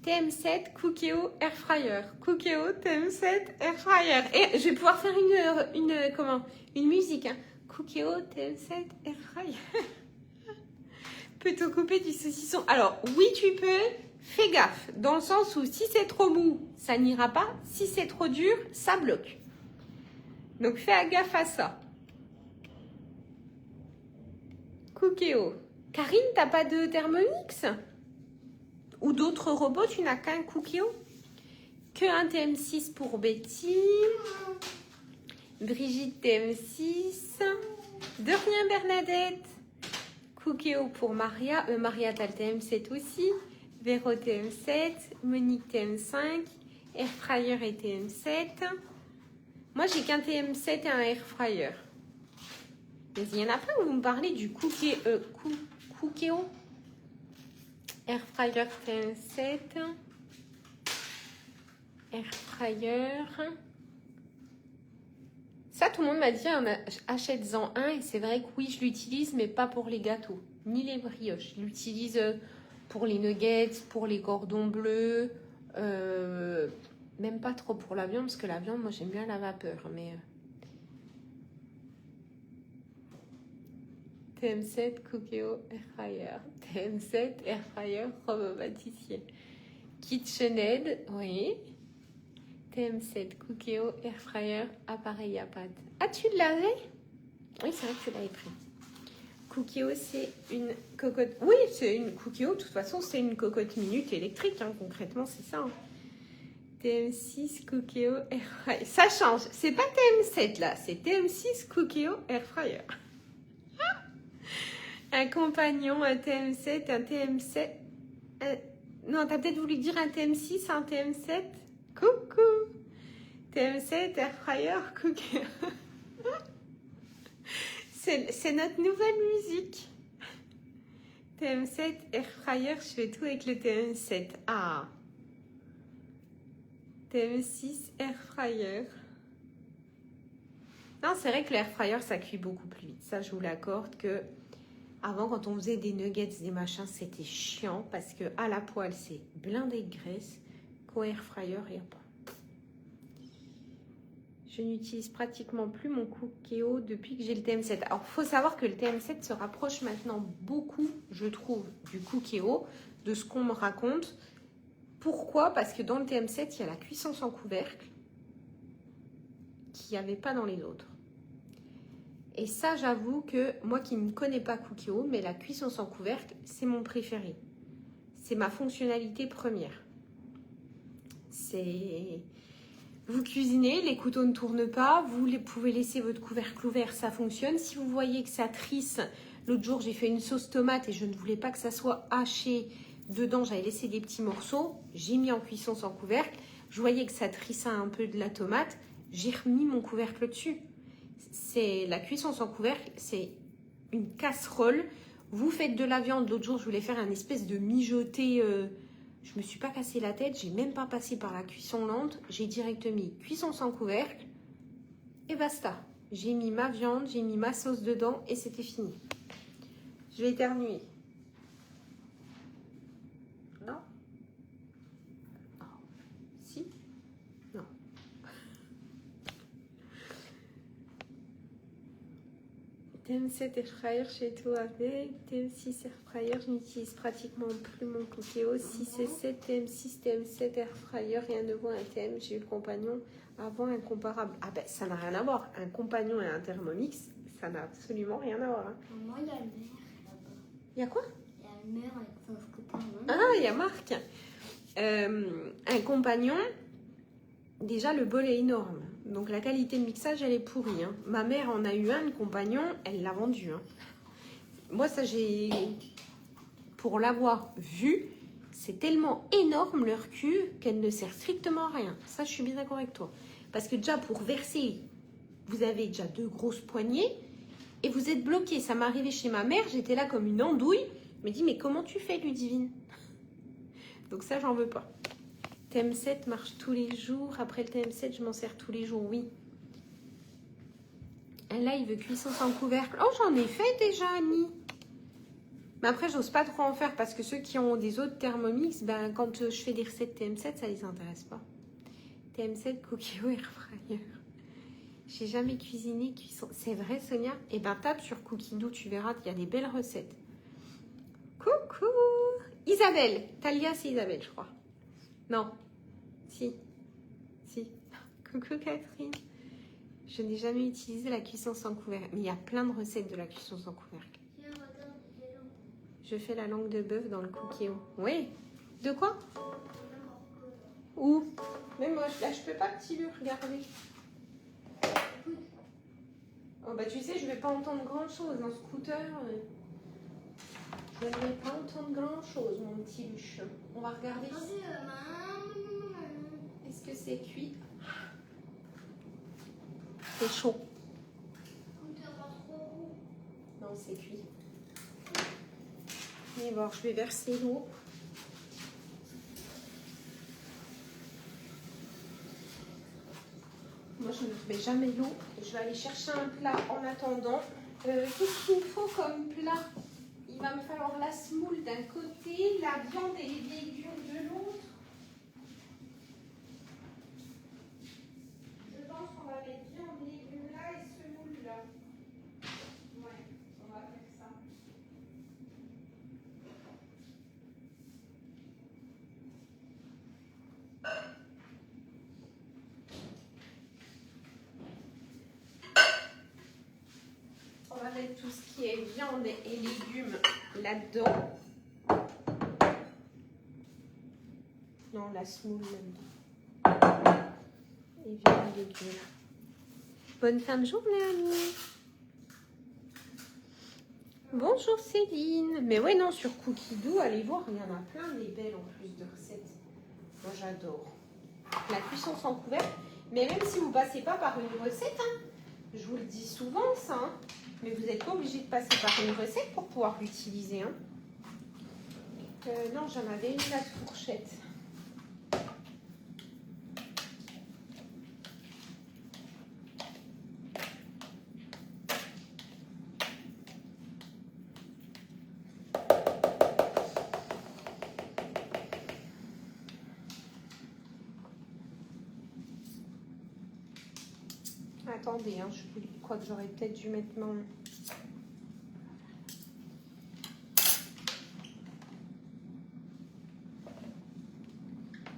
S1: TM7 Cookéo Air Fryer. Cookéo TM7 Air Fryer. Et je vais pouvoir faire une musique. Hein. Cookéo TM7 Air Fryer. Peut-on couper du saucisson? Alors, oui, tu peux. Fais gaffe. Dans le sens où si c'est trop mou, ça n'ira pas. Si c'est trop dur, ça bloque. Donc, fais gaffe à ça. Cookéo. Karine, t'as pas de Thermomix? Ou d'autres robots, tu n'as qu'un Cookéo? Que un TM6 pour Betty. Brigitte TM6. De rien Bernadette. Cookéo pour Maria. Maria, t'as le TM7 aussi. Véro TM7. Monique TM5. Air Fryer et TM7. Moi, j'ai qu'un TM7 et un Air Fryer. Mais il y en a plein où vous me parlez du Cookéo. Air Fryer TM7. Air Fryer. Ça, tout le monde m'a dit, achète-en un. Et c'est vrai que oui, je l'utilise, mais pas pour les gâteaux, ni les brioches. Je l'utilise pour les nuggets, pour les cordons bleus. Même pas trop pour la viande, parce que la viande, moi, j'aime bien la vapeur. Mais TM7 Cookéo Air Fryer. TM7 Air Fryer robot pâtissier. KitchenAid, oui. TM7 Cookéo Air Fryer appareil à pâte. Ah, tu l'avais? Oui, c'est vrai que tu l'avais pris. Cookéo, c'est une cocotte. Oui, c'est une Cookéo. De toute façon, c'est une cocotte minute électrique. Hein, concrètement, c'est ça. Hein. TM6 Cookéo Air Fryer. Ça change. C'est pas TM7 là. C'est TM6 Cookéo Air Fryer. Un compagnon, un TM7, un TM7. Non, t'as peut-être voulu dire un TM6, un TM7. Coucou. TM7 Air Fryer Cookéo. C'est notre nouvelle musique. TM7 Air Fryer, je fais tout avec le TM7. Ah. TM6 Air Fryer. Non, c'est vrai que l'air fryer, ça cuit beaucoup plus vite. Ça, je vous l'accorde que avant, quand on faisait des nuggets, des machins, c'était chiant parce que à la poêle, c'est blindé de graisse. Qu'au air fryer, il n'y a pas. Je n'utilise pratiquement plus mon Cookéo depuis que j'ai le TM7. Alors, il faut savoir que le TM7 se rapproche maintenant beaucoup, je trouve, du Cookéo, de ce qu'on me raconte. Pourquoi? Parce que dans le TM7, il y a la cuisson sans couvercle qu'il n'y avait pas dans les autres. Et ça, j'avoue que moi qui ne connais pas Cookéo, mais la cuisson sans couvercle, c'est mon préféré. C'est ma fonctionnalité première. C'est... Vous cuisinez, les couteaux ne tournent pas, vous pouvez laisser votre couvercle ouvert, ça fonctionne. Si vous voyez que ça trisse, l'autre jour j'ai fait une sauce tomate et je ne voulais pas que ça soit haché dedans, j'avais laissé des petits morceaux, j'ai mis en cuisson sans couvercle, je voyais que ça trissait un peu de la tomate, j'ai remis mon couvercle dessus. C'est la cuisson sans couvercle, c'est une casserole. Vous faites de la viande, l'autre jour je voulais faire un espèce de mijoté... Je me suis pas cassé la tête, j'ai même pas passé par la cuisson lente, j'ai direct mis cuisson sans couvercle et basta. J'ai mis ma viande, j'ai mis ma sauce dedans et c'était fini. Je vais éternuer. Non? Non. Si? Non. TM7 air fryer chez toi avec. TM6 air fryer, je n'utilise pratiquement plus mon Cookéo. 6 et 7, TM6, TM7 air fryer, rien de vaut un TM. J'ai eu le compagnon avant incomparable. Ah ben ça n'a rien à voir. Un compagnon et un Thermomix, ça n'a absolument rien à voir. Hein.
S2: Moi, il y a le maire là-bas.
S1: Il y a quoi?
S2: Il y a le maire avec son scooter.
S1: Ah, il y a Marc. Un compagnon, déjà le bol est énorme. Donc la qualité de mixage, elle est pourrie. Hein. Ma mère en a eu un, le compagnon, elle l'a vendu. Hein. Moi, ça, j'ai... Pour l'avoir vu, c'est tellement énorme leur cul qu'elle ne sert strictement à rien. Ça, je suis bien d'accord avec toi. Parce que déjà, pour verser, vous avez déjà 2 grosses poignées et vous êtes bloqué. Ça m'est arrivé chez ma mère, j'étais là comme une andouille. Elle me dit, mais comment tu fais, Ludivine? Donc ça, j'en veux pas. TM7 marche tous les jours. Après le TM7, je m'en sers tous les jours, oui. Un live cuisson sans couvercle. Oh, j'en ai fait déjà, Annie. Mais après, j'ose pas trop en faire parce que ceux qui ont des autres Thermomix, ben, quand je fais des recettes TM7, ça les intéresse pas. TM7, Cookéo, air fryer. J'ai jamais cuisiné cuisson. C'est vrai, Sonia? Eh ben, tape sur Cookidoo, tu verras, il y a des belles recettes. Coucou Isabelle. Talia, c'est Isabelle, je crois. Non. Si. Coucou Catherine. Je n'ai jamais utilisé la cuisson sans couvercle. Mais il y a plein de recettes de la cuisson sans couvercle. Je fais la langue de bœuf dans le Cookéo. Oui. De quoi? Où? Mais moi, là, je peux pas, petit lui, regardez. Oh, bah, tu sais, je vais pas entendre grand-chose. Un scooter, je ne vais pas entendre grand-chose, mon petit Luche. On va regarder. Est-ce que c'est cuit? C'est chaud. Non, c'est cuit. Et bon, je vais verser l'eau. Moi, je ne mets jamais l'eau. Je vais aller chercher un plat en attendant. Qu'est-ce qu'il me faut comme plat? Il va me falloir la semoule d'un côté, la viande et les légumes de l'autre. Je pense qu'on va mettre viande, légumes là et semoule là. Ouais, on va faire ça. On va mettre tout ce qui est viande et légumes là-dedans. Non, la semoule là-dedans. Et viande et légumes. Bonne fin de journée, Annie. Bonjour Céline. Mais ouais, non, sur Cookidoo, allez voir, il y en a plein des belles en plus de recettes. Moi, j'adore. La cuisson sans couvercle. Mais même si vous ne passez pas par une recette, hein, je vous le dis souvent ça, hein, mais vous n'êtes pas obligé de passer par une recette pour pouvoir l'utiliser. Hein. Non, j'en avais une la fourchette. Attendez, hein, je crois que j'aurais peut-être dû mettre mon...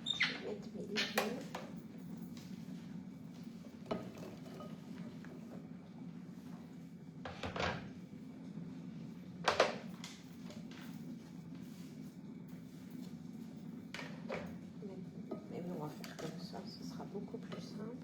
S1: Je vais mettre mes légumes. Mais bon, on va faire comme ça, ce sera beaucoup plus simple.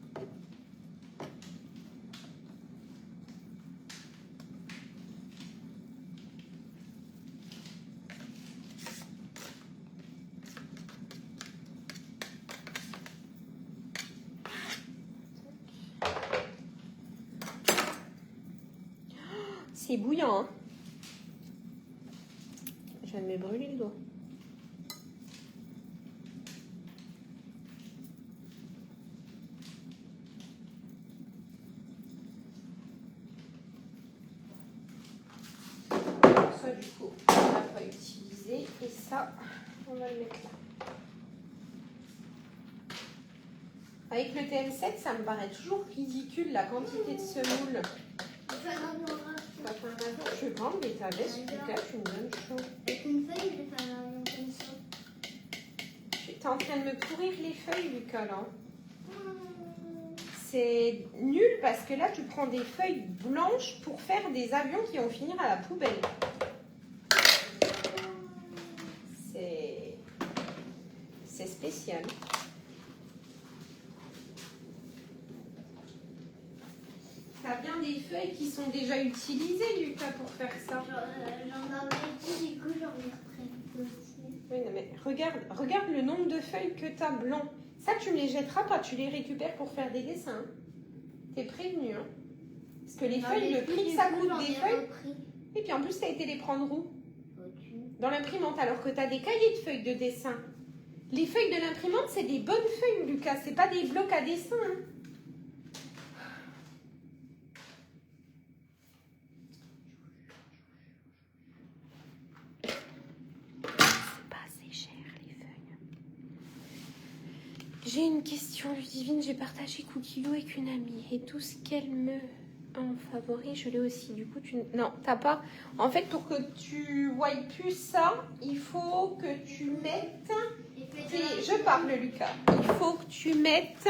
S1: C'est bouillant, hein. Je viens de me brûler le doigt. Ça, du coup, on va pas utiliser. Et ça, on va le mettre là. Avec le TM7, ça me paraît toujours ridicule la quantité de semoule. fait un avion. Je vais pas enlever ta veste, Lucas, tu me donnes chaud.
S2: Avec une feuille, je vais faire un avion comme ça.
S1: T'es en train de me pourrir les feuilles, Lucas, là. C'est nul parce que là, tu prends des feuilles blanches pour faire des avions qui vont finir à la poubelle. C'est spécial. T'as bien des feuilles qui sont déjà utilisées, Lucas, pour faire ça.
S2: J'en avais dit, du coup, j'en ai repris aussi.
S1: Oui, non, mais regarde le nombre de feuilles que t'as blanc. Ça, tu ne les jetteras pas, tu les récupères pour faire des dessins. Hein. T'es prévenu. Hein. Parce que les feuilles, le prix que ça coûte des feuilles. Et puis en plus, t'as été les prendre où? Dans l'imprimante, alors que t'as des cahiers de feuilles de dessin. Les feuilles de l'imprimante, c'est des bonnes feuilles, Lucas. C'est pas des blocs à dessin. Hein. J'ai une question, Ludivine. J'ai partagé Cookie Lou avec une amie et tout ce qu'elle me en favori, je l'ai aussi. Du coup, non, t'as pas. En fait, pour que tu voies plus ça, il faut que tu mettes. Je parle, Lucas. Il faut que tu mettes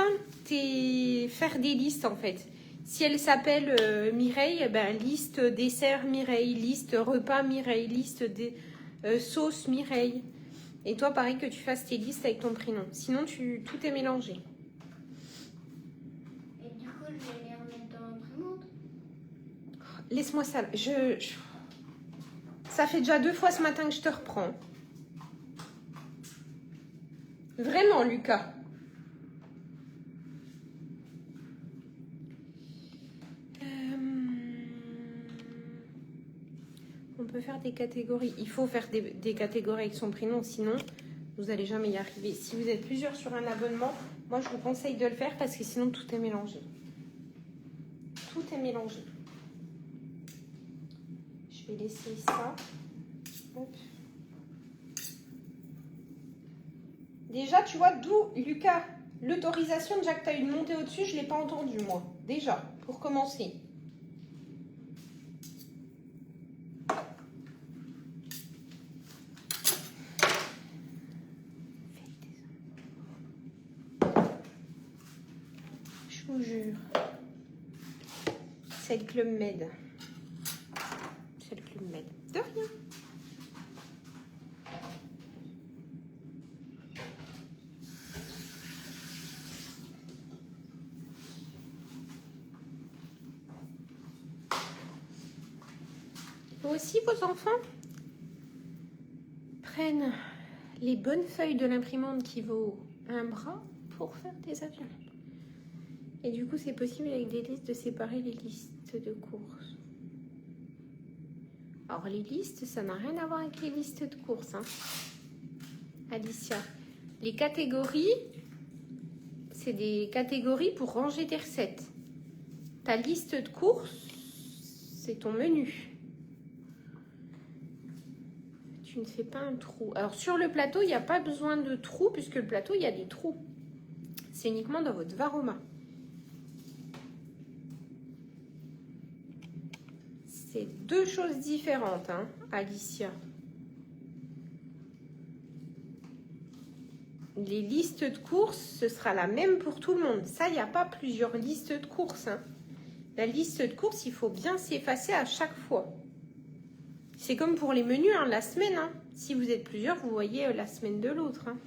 S1: faire des listes en fait. Si elle s'appelle Mireille, ben liste dessert Mireille, liste repas Mireille, liste des sauces Mireille. Et toi, pareil que tu fasses tes listes avec ton prénom. Sinon, tout est mélangé.
S2: Et du coup, je vais les remettre dans l'imprimante.
S1: Laisse-moi ça. Ça fait déjà 2 fois ce matin que je te reprends. Vraiment, Lucas. On peut faire des catégories. Il faut faire des catégories avec son prénom, sinon vous n'allez jamais y arriver. Si vous êtes plusieurs sur un abonnement, moi je vous conseille de le faire parce que sinon tout est mélangé. Tout est mélangé. Je vais laisser ça. Hop. Déjà, tu vois, d'où, Lucas, l'autorisation de Jacques, tu as eu de monter au-dessus, je ne l'ai pas entendu, moi. Déjà, pour commencer. Je vous jure. C'est le Club Med. C'est le Club Med. De rien. Vous aussi, vos enfants prennent les bonnes feuilles de l'imprimante qui vaut un bras pour faire des avions. Et du coup, c'est possible avec des listes de séparer les listes de courses. Alors, les listes, ça n'a rien à voir avec les listes de courses. Hein. Alicia, les catégories, c'est des catégories pour ranger tes recettes. Ta liste de courses, c'est ton menu. Tu ne fais pas un trou. Alors, sur le plateau, il n'y a pas besoin de trou, puisque le plateau, il y a des trous. C'est uniquement dans votre varoma. C'est 2 choses différentes, hein, Alicia. Les listes de courses, ce sera la même pour tout le monde. Ça, il n'y a pas plusieurs listes de courses. Hein. La liste de courses, il faut bien s'effacer à chaque fois. C'est comme pour les menus, hein, la semaine. Hein. Si vous êtes plusieurs, vous voyez la semaine de l'autre. Hein.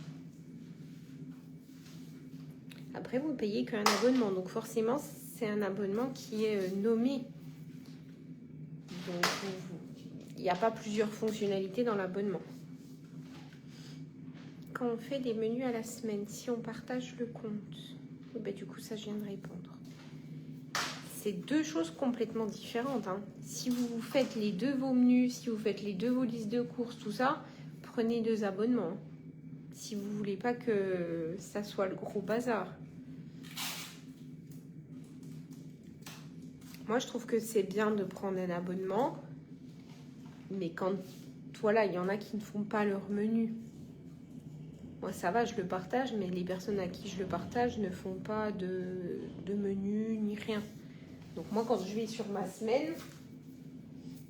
S1: Après, vous ne payez qu'un abonnement. Donc, forcément, c'est un abonnement qui est nommé. Donc, il n'y a pas plusieurs fonctionnalités dans l'abonnement. Quand on fait des menus à la semaine, si on partage le compte, ben, du coup, ça, je viens de répondre. C'est 2 choses complètement différentes. Hein. Si vous faites les 2 vos menus, si vous faites les 2 vos listes de courses, tout ça, prenez 2 abonnements. Hein. Si vous ne voulez pas que ça soit le gros bazar. Moi, je trouve que c'est bien de prendre un abonnement. Mais quand, voilà, il y en a qui ne font pas leur menu. Moi, ça va, je le partage, mais les personnes à qui je le partage ne font pas de menu ni rien. Donc moi, quand je vais sur ma semaine,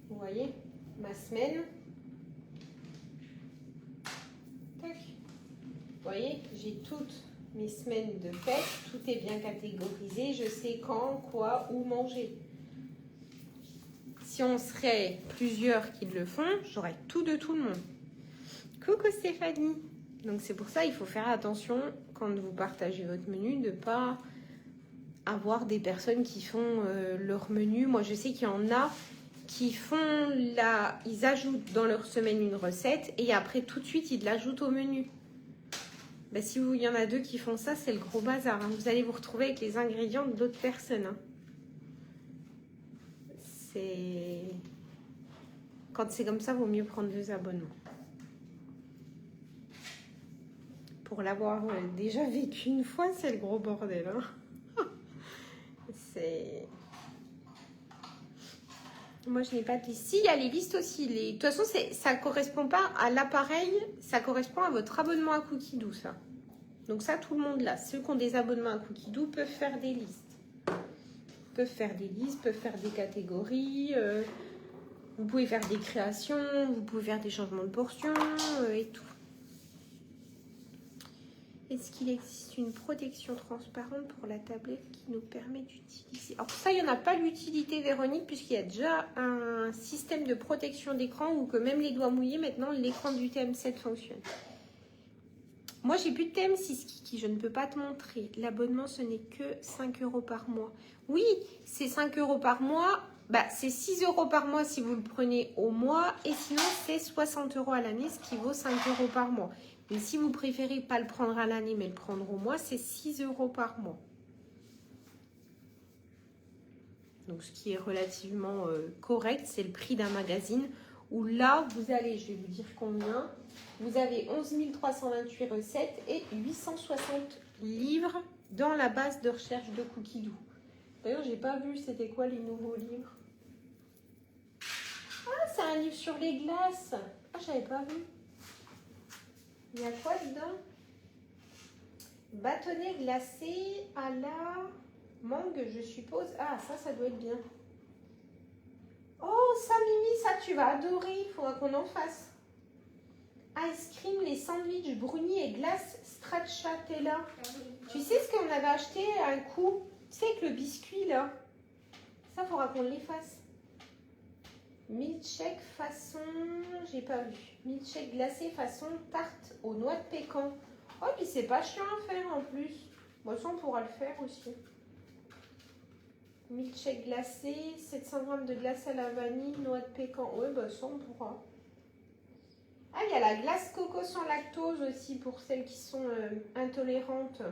S1: Vous voyez, ma semaine. Tac. Vous voyez, j'ai toutes mes semaines de fête. Tout est bien catégorisé. Je sais quand, quoi, où manger. Si on serait plusieurs qui le font, j'aurais tout de tout le monde. Coucou Stéphanie. Donc c'est pour ça il faut faire attention quand vous partagez votre menu de ne pas avoir des personnes qui font leur menu. Moi je sais qu'il y en a qui font ils ajoutent dans leur semaine une recette et après tout de suite ils l'ajoutent au menu. Ben, si il y en a deux qui font ça, c'est le gros bazar. Hein. Vous allez vous retrouver avec les ingrédients d'autres personnes. Hein. Quand c'est comme ça, il vaut mieux prendre 2 abonnements. Pour l'avoir déjà vécu une fois, c'est le gros bordel. Hein. Moi, je n'ai pas de liste. Si, il y a les listes aussi. De toute façon, ça ne correspond pas à l'appareil, ça correspond à votre abonnement à Cookidoo, ça. Donc ça, tout le monde là. Ceux qui ont des abonnements à Cookidoo peuvent faire des listes. Peuvent faire des catégories. Vous pouvez faire des créations, vous pouvez faire des changements de portions et tout. Est-ce qu'il existe une protection transparente pour la tablette qui nous permet d'utiliser? Alors ça, il n'y en a pas l'utilité, Véronique, puisqu'il y a déjà un système de protection d'écran où que même les doigts mouillés, maintenant, l'écran du TM7 fonctionne. Moi, j'ai plus de TM6, Kiki, je ne peux pas te montrer. L'abonnement, ce n'est que 5 € par mois. Oui, c'est 5 € par mois. Bah, c'est 6 € par mois si vous le prenez au mois. Et sinon, c'est 60 € à l'année, ce qui vaut 5 € par mois. Mais si vous préférez pas le prendre à l'année, mais le prendre au mois, c'est 6 € par mois. Donc, ce qui est relativement correct, c'est le prix d'un magazine. Où là, vous allez, je vais vous dire combien, vous avez 11 328 recettes et 860 livres dans la base de recherche de Cookidoo. D'ailleurs, j'ai pas vu c'était quoi les nouveaux livres. Ah, c'est un livre sur les glaces. Ah, j'avais pas vu. Il y a quoi dedans? Bâtonnet glacé à la mangue, je suppose. Ah, ça doit être bien. Oh, ça, Mimi, ça, tu vas adorer. Il faudra qu'on en fasse. Ice cream, les sandwichs, brownie et glace stracciatella. Tu sais ce qu'on avait acheté à un coup? Tu sais, avec le biscuit, là. Ça, il faudra qu'on les fasse. Milkshake façon... J'ai pas vu. Milkshake glacé façon tarte aux noix de pécan. Oh, puis c'est pas chiant à faire en plus. Bon, ça, on pourra le faire aussi. Milkshake glacé, 700 g de glace à la vanille, noix de pécan. Ouais, bah ça, on pourra. Ah, il y a la glace coco sans lactose aussi pour celles qui sont intolérantes.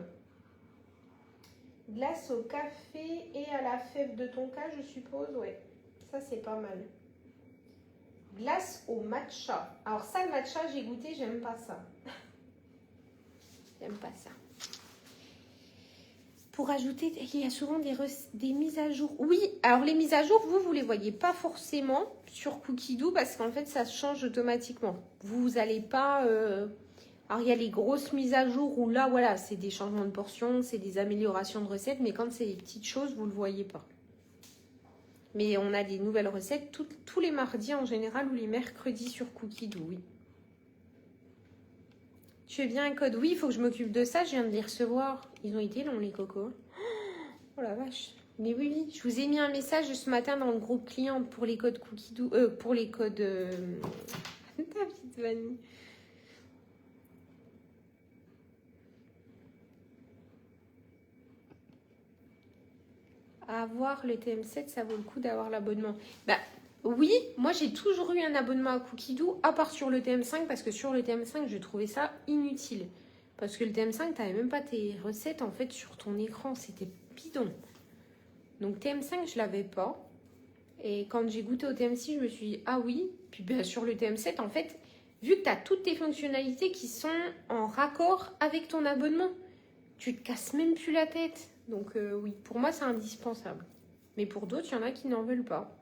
S1: Glace au café et à la fève de tonka, je suppose. Ouais, ça, c'est pas mal. Glace au matcha. Alors ça, le matcha, j'ai goûté, j'aime pas ça. J'aime pas ça. Pour ajouter, il y a souvent des mises à jour. Oui, alors les mises à jour, vous les voyez pas forcément sur Cookidoo parce qu'en fait, ça change automatiquement. Vous n'allez pas... Alors, il y a les grosses mises à jour où là, voilà, c'est des changements de portions, c'est des améliorations de recettes. Mais quand c'est des petites choses, vous ne le voyez pas. Mais on a des nouvelles recettes tous les mardis en général ou les mercredis sur Cookidoo, oui. Tu veux bien un code? Oui, il faut que je m'occupe de ça. Je viens de les recevoir. Ils ont été longs, les cocos. Oh la vache. Mais oui, je vous ai mis un message ce matin dans le groupe client pour les codes Cookidoo. Pour les codes... Ta petite vanille. Avoir le TM7, ça vaut le coup d'avoir l'abonnement. Bah oui, moi j'ai toujours eu un abonnement à Cookidoo, à part sur le TM5, parce que sur le TM5, je trouvais ça inutile. Parce que le TM5, tu n'avais même pas tes recettes en fait sur ton écran, c'était bidon. Donc TM5, je l'avais pas. Et quand j'ai goûté au TM6, je me suis dit, ah oui. Puis bien sur le TM7, en fait, vu que tu as toutes tes fonctionnalités qui sont en raccord avec ton abonnement, tu te casses même plus la tête. Donc oui, pour moi, c'est indispensable. Mais pour d'autres, il y en a qui n'en veulent pas.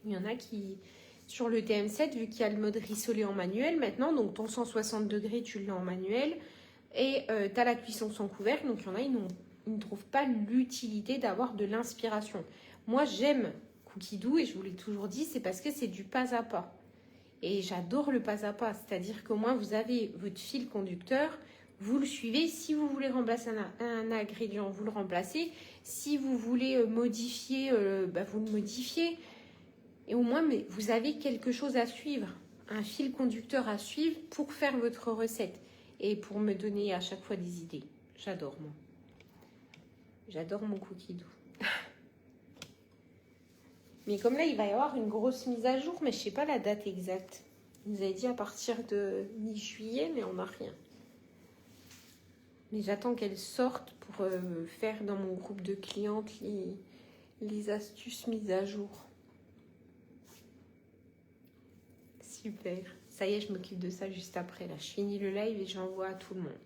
S1: Il y en a qui, sur le TM7, vu qu'il y a le mode rissolé en manuel maintenant, donc ton 160 degrés, tu l'as en manuel, et tu as la cuisson sans couvercle, donc il y en a, ils ne trouvent pas l'utilité d'avoir de l'inspiration. Moi, j'aime Cookie Doux, et je vous l'ai toujours dit, c'est parce que c'est du pas à pas. Et j'adore le pas à pas, c'est-à-dire qu'au moins vous avez votre fil conducteur, vous le suivez. Si vous voulez remplacer un ingrédient, vous le remplacez. Si vous voulez modifier, vous le modifiez. Et au moins, vous avez quelque chose à suivre, un fil conducteur à suivre pour faire votre recette et pour me donner à chaque fois des idées. J'adore, moi. J'adore mon Cookie Doux. Mais comme là, il va y avoir une grosse mise à jour, mais je ne sais pas la date exacte. Il nous avait dit à partir de mi-juillet, mais on n'a rien. Mais j'attends qu'elle sorte pour faire dans mon groupe de clientes les astuces mises à jour. Super. Ça y est, je m'occupe de ça juste après. Là, je finis le live et j'envoie à tout le monde.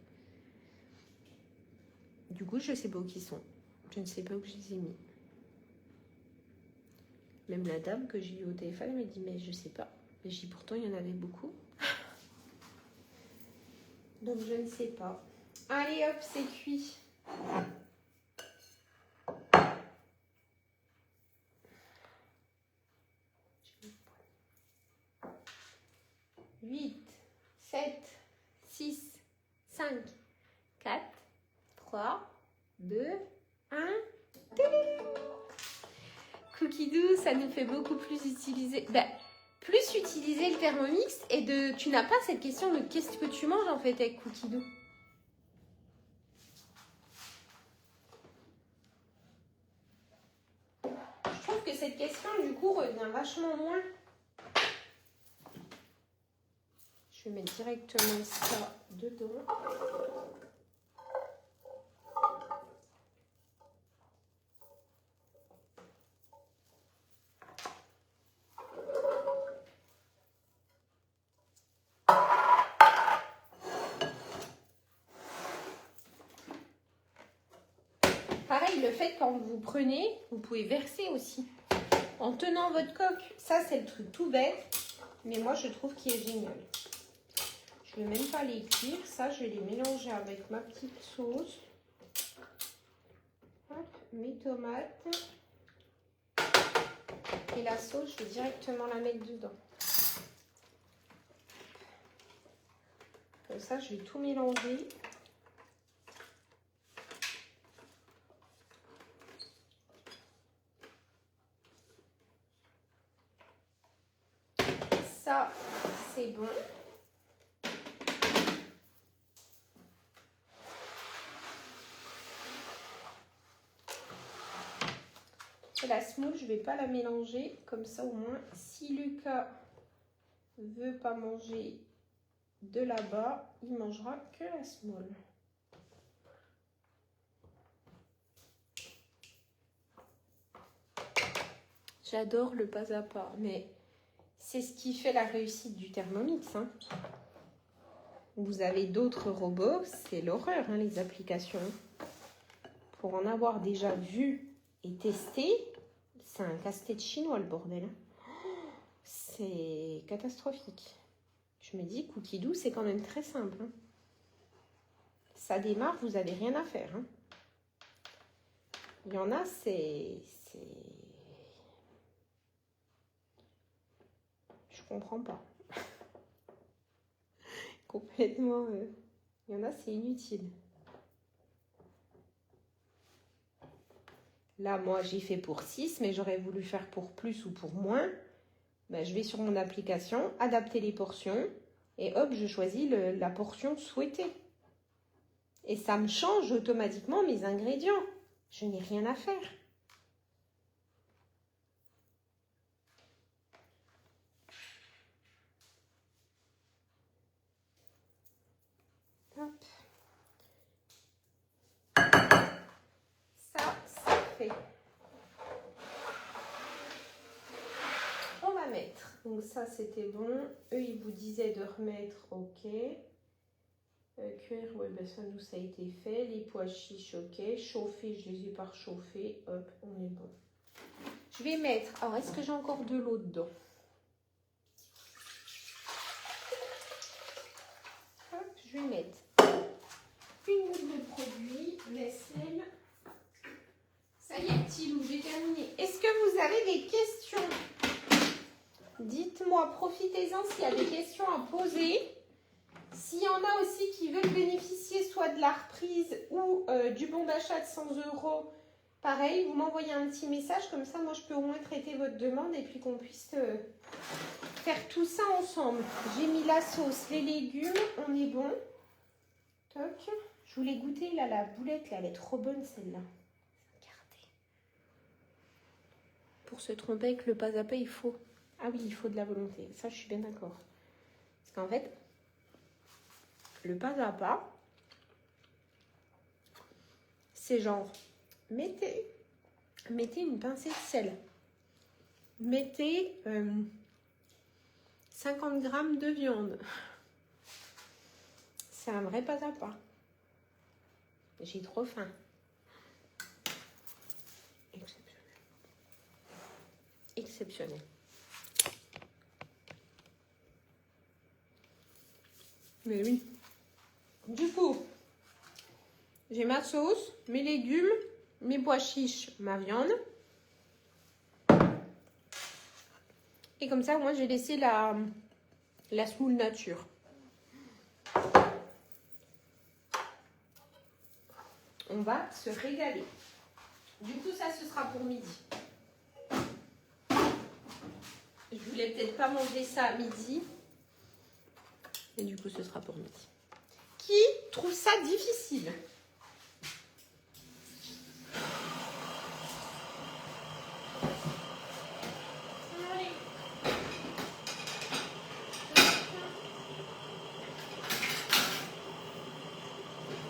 S1: Du coup, je ne sais pas où ils sont. Je ne sais pas où je les ai mis. Même la dame que j'ai eue au téléphone, elle m'a dit, mais je sais pas. Mais j'ai dit, pourtant, il y en avait beaucoup. Donc, je ne sais pas. Allez, hop, c'est cuit. Huit, 7, 6, 5, 4, 3, 2, 1. Cookie Doux, ça nous fait beaucoup plus utiliser... plus utiliser le Thermomix et de... Tu n'as pas cette question de qu'est-ce que tu manges en fait avec Cookie Doux? Je trouve que cette question du coup revient vachement moins. Je vais mettre directement ça dedans. Pareil, le fait quand vous prenez, vous pouvez verser aussi. En tenant votre coque. Ça, c'est le truc tout bête. Mais moi, je trouve qu'il est génial. Je ne vais même pas les cuire. Ça, je vais les mélanger avec ma petite sauce. Hop, mes tomates. Et la sauce, je vais directement la mettre dedans. Comme ça, je vais tout mélanger. Ça, c'est bon. Et la semoule, je ne vais pas la mélanger. Comme ça, au moins, si Lucas ne veut pas manger de là-bas, il mangera que la semoule. J'adore le pas à pas, mais c'est ce qui fait la réussite du Thermomix. Hein. Vous avez d'autres robots, c'est l'horreur, hein, les applications. Pour en avoir déjà vu et testé, c'est un casse-tête chinois, le bordel. C'est catastrophique. Je me dis, Cookie Doux, c'est quand même très simple. Hein. Ça démarre, vous n'avez rien à faire. Hein. Il y en a, c'est... Je comprends pas. Complètement... Il y en a, c'est inutile. Là, moi, j'ai fait pour 6, mais j'aurais voulu faire pour plus ou pour moins. Ben, je vais sur mon application, adapter les portions, et hop, je choisis la portion souhaitée. Et ça me change automatiquement mes ingrédients. Je n'ai rien à faire. Hop. Ça, c'est fait. On va mettre. Donc ça, c'était bon. Eux, ils vous disaient de remettre, ok. Cuire, ouais, ben ça, nous, ça a été fait. Les pois chiches, ok. Chauffer, je les ai pas réchauffés. Hop, on est bon. Je vais mettre... Alors, est-ce que j'ai encore de l'eau dedans? Hop, je vais mettre une goutte de produit, vaisselle. Ça y est, petit loup, j'ai terminé. Est-ce que vous avez des questions? moi. Profitez-en s'il y a des questions à poser. S'il y en a aussi qui veulent bénéficier soit de la reprise ou du bon d'achat de 100 €, pareil, vous m'envoyez un petit message. Comme ça, moi, je peux au moins traiter votre demande et puis qu'on puisse faire tout ça ensemble. J'ai mis la sauce, les légumes, on est bon. Toc. Je voulais goûter là, la boulette, là, elle est trop bonne celle-là. Regardez. Pour se tromper avec le pas à pas, il faut... Ah oui, il faut de la volonté. Ça, je suis bien d'accord. Parce qu'en fait, le pas à pas, c'est genre, mettez une pincée de sel. Mettez 50 g de viande. C'est un vrai pas à pas. J'ai trop faim. Exceptionnel. Exceptionnel. Mais oui. Du coup, j'ai ma sauce, mes légumes, mes pois chiches, ma viande. Et comme ça, moi, j'ai laissé la semoule nature. On va se régaler. Du coup, ça, ce sera pour midi. Je voulais peut-être pas manger ça à midi. Et du coup, ce sera pour midi. Qui trouve ça difficile? Allez.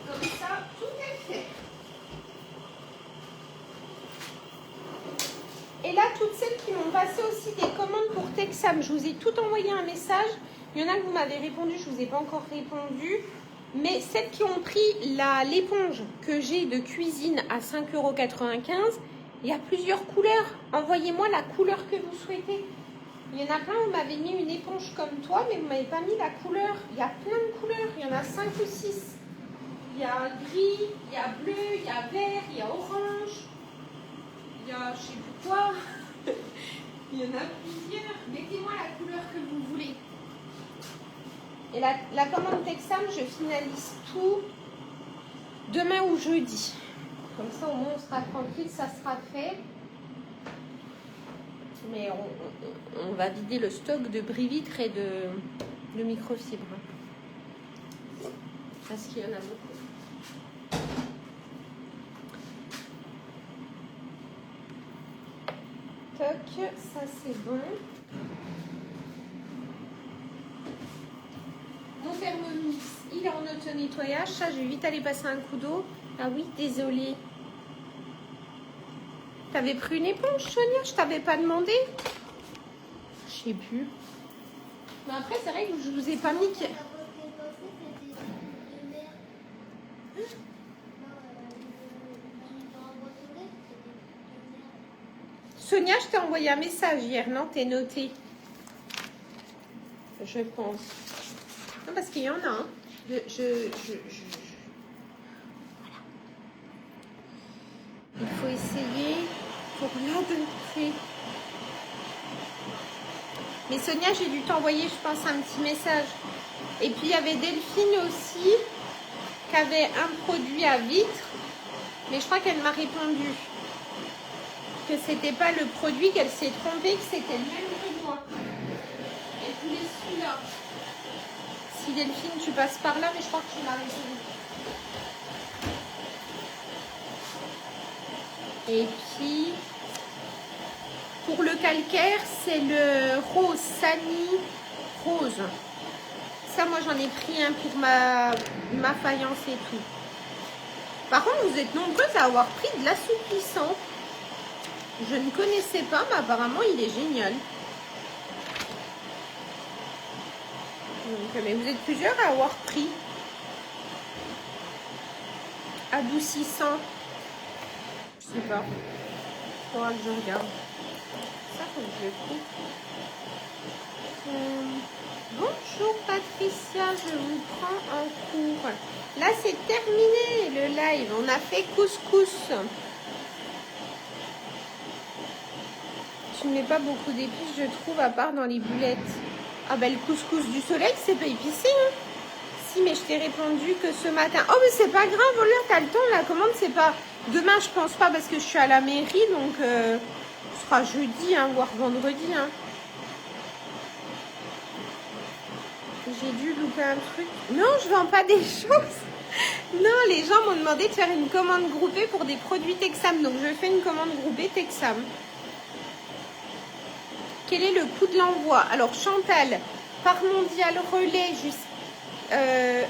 S1: Comme ça, tout est fait. Et là, toutes celles qui m'ont passé aussi des commandes pour Texam, je vous ai tout envoyé un message. Il y en a que vous m'avez répondu, je ne vous ai pas encore répondu. Mais celles qui ont pris l'éponge que j'ai de cuisine à 5,95 €, il y a plusieurs couleurs. Envoyez-moi la couleur que vous souhaitez. Il y en a plein, vous m'avez mis une éponge comme toi, mais vous ne m'avez pas mis la couleur. Il y a plein de couleurs, il y en a 5 ou 6. Il y a gris, il y a bleu, il y a vert, il y a orange. Il y a je ne sais plus quoi. Il y en a plusieurs. Mettez-moi la couleur que vous voulez. Et la commande Texam, je finalise tout demain ou jeudi. Comme ça, au moins, on sera tranquille, ça sera fait. Mais on va vider le stock de bris-vitres et de microfibres. Parce qu'il y en a beaucoup. Toc, ça c'est bon. Mon Thermomix, il est en auto-nettoyage. Ça, je vais vite aller passer un coup d'eau. Ah oui, désolée. T'avais pris une éponge, Sonia? Je t'avais pas demandé. Je sais plus. Mais après, c'est vrai que je vous ai pas mis... Sonia, je t'ai envoyé un message hier, non? T'es noté. Je pense. Non, parce qu'il y en a un. Voilà. Il faut essayer pour l'adopter. Mais Sonia, j'ai dû t'envoyer, je pense, un petit message. Et puis, il y avait Delphine aussi, qui avait un produit à vitre. Mais je crois qu'elle m'a répondu que c'était pas le produit, qu'elle s'est trompée, que c'était le même que moi. Elle voulait celui-là. Si Delphine, tu passes par là, mais je crois que tu m'as répondu. Et puis, pour le calcaire, c'est le rose, Sani Rose. Ça, moi, j'en ai pris un pour ma faïence et tout. Par contre, vous êtes nombreuses à avoir pris de l'assouplissant. Je ne connaissais pas, mais apparemment, il est génial. Donc, mais vous êtes plusieurs à avoir pris. Adoucissant. Je sais pas. Il faudra que je regarde. Ça, faut que je le trouve. Bonjour Patricia, je vous prends en cours. Là, c'est terminé le live. On a fait couscous. Tu ne mets pas beaucoup d'épices, je trouve, à part dans les boulettes. Ah ben le couscous du soleil, c'est pas épicé, hein. Si, mais je t'ai répondu que ce matin. Oh, mais c'est pas grave, là, t'as le temps, la commande, c'est pas... Demain, je pense pas, parce que je suis à la mairie, donc ce sera jeudi, hein, voire vendredi, hein. J'ai dû louper un truc. Non, je vends pas des choses. Non, les gens m'ont demandé de faire une commande groupée pour des produits Texam. Donc, je fais une commande groupée Texam. Quel est le coût de l'envoi? Alors, Chantal, par Mondial Relais, juste 1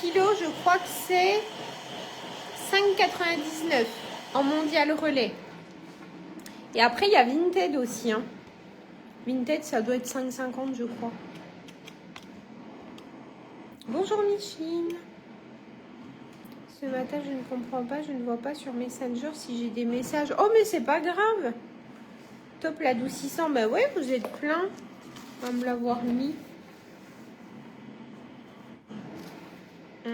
S1: kilo, je crois que c'est 5,99 en Mondial Relais. Et après, il y a Vinted aussi. Hein. Vinted, ça doit être 5,50, je crois. Bonjour Micheline. Ce matin, je ne comprends pas, je ne vois pas sur Messenger si j'ai des messages. Oh, mais c'est pas grave. Top l'adoucissant. Ben ouais, vous êtes plein à me l'avoir mis. 1,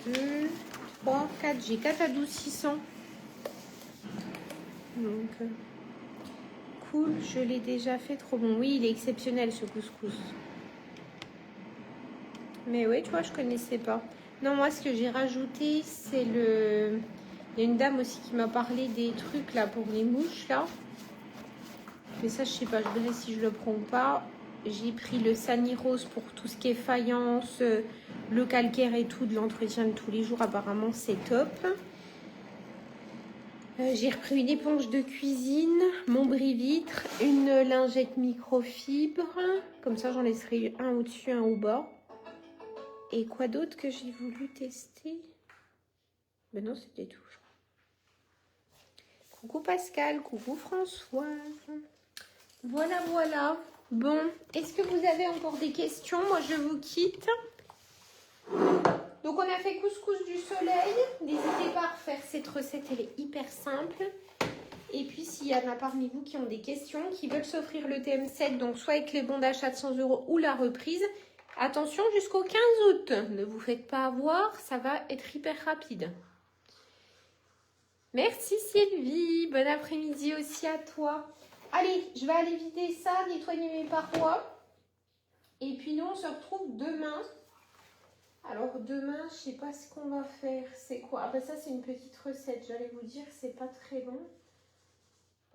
S1: 2, 3, 4. J'ai 4 adoucissants. Donc, cool, je l'ai déjà fait. Trop bon. Oui, il est exceptionnel ce couscous. Mais oui, tu vois, je connaissais pas. Non, moi, ce que j'ai rajouté, c'est le... Il y a une dame aussi qui m'a parlé des trucs, là, pour les mouches, là. Mais ça, je sais pas, je verrai si je le prends ou pas. J'ai pris le Sanirose pour tout ce qui est faïence, le calcaire et tout, de l'entretien de tous les jours. Apparemment, c'est top. J'ai repris une éponge de cuisine, mon bris-vitre, une lingette microfibre. Comme ça, j'en laisserai un au-dessus, un au bas. Et quoi d'autre que j'ai voulu tester? Ben non, c'était tout. Coucou Pascal, coucou Françoise. Voilà, voilà. Bon, est-ce que vous avez encore des questions? Moi, je vous quitte. Donc, on a fait couscous du soleil. N'hésitez pas à refaire cette recette, elle est hyper simple. Et puis, s'il y en a parmi vous qui ont des questions, qui veulent s'offrir le TM7, donc soit avec les bons d'achat de 100 € ou la reprise, attention jusqu'au 15 août. Ne vous faites pas avoir, ça va être hyper rapide. Merci Sylvie, bon après-midi aussi à toi. Allez, je vais aller vider ça, nettoyer mes parois. Et puis nous, on se retrouve demain. Alors demain, je sais pas ce qu'on va faire. C'est quoi? Après ça, c'est une petite recette. J'allais vous dire, c'est pas très long.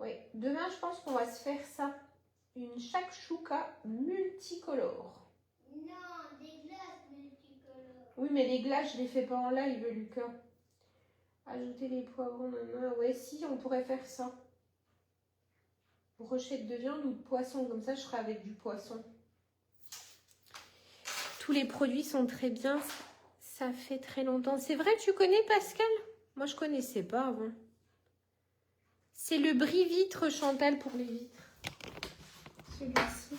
S1: Oui, demain, je pense qu'on va se faire ça. Une shakshuka multicolore.
S2: Non, des glaces multicolores.
S1: Oui, mais les glaces, je les fais pas en live, Lucas. Ajouter les poivrons, nanana. Ouais, si, on pourrait faire ça. Brochette de viande ou de poisson, comme ça, je serai avec du poisson. Tous les produits sont très bien. Ça fait très longtemps. C'est vrai, tu connais Pascal? Moi, je connaissais pas avant. C'est le bris-vitre, Chantal, pour les vitres. Celui-ci.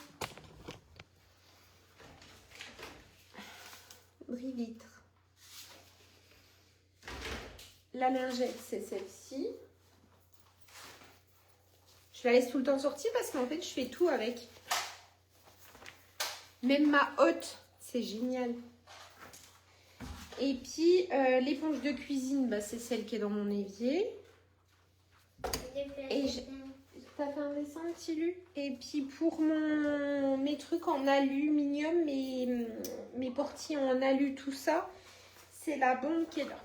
S1: Bris-vitre. La lingette, c'est celle-ci. Je la laisse tout le temps sortir parce qu'en fait, je fais tout avec. Même ma hotte, c'est génial. Et puis, l'éponge de cuisine, bah, c'est celle qui est dans mon évier. Et t'as fait un dessin, petit Lu? Et puis, pour mes trucs en aluminium, mes portilles en alu, tout ça, c'est la bombe qui est là.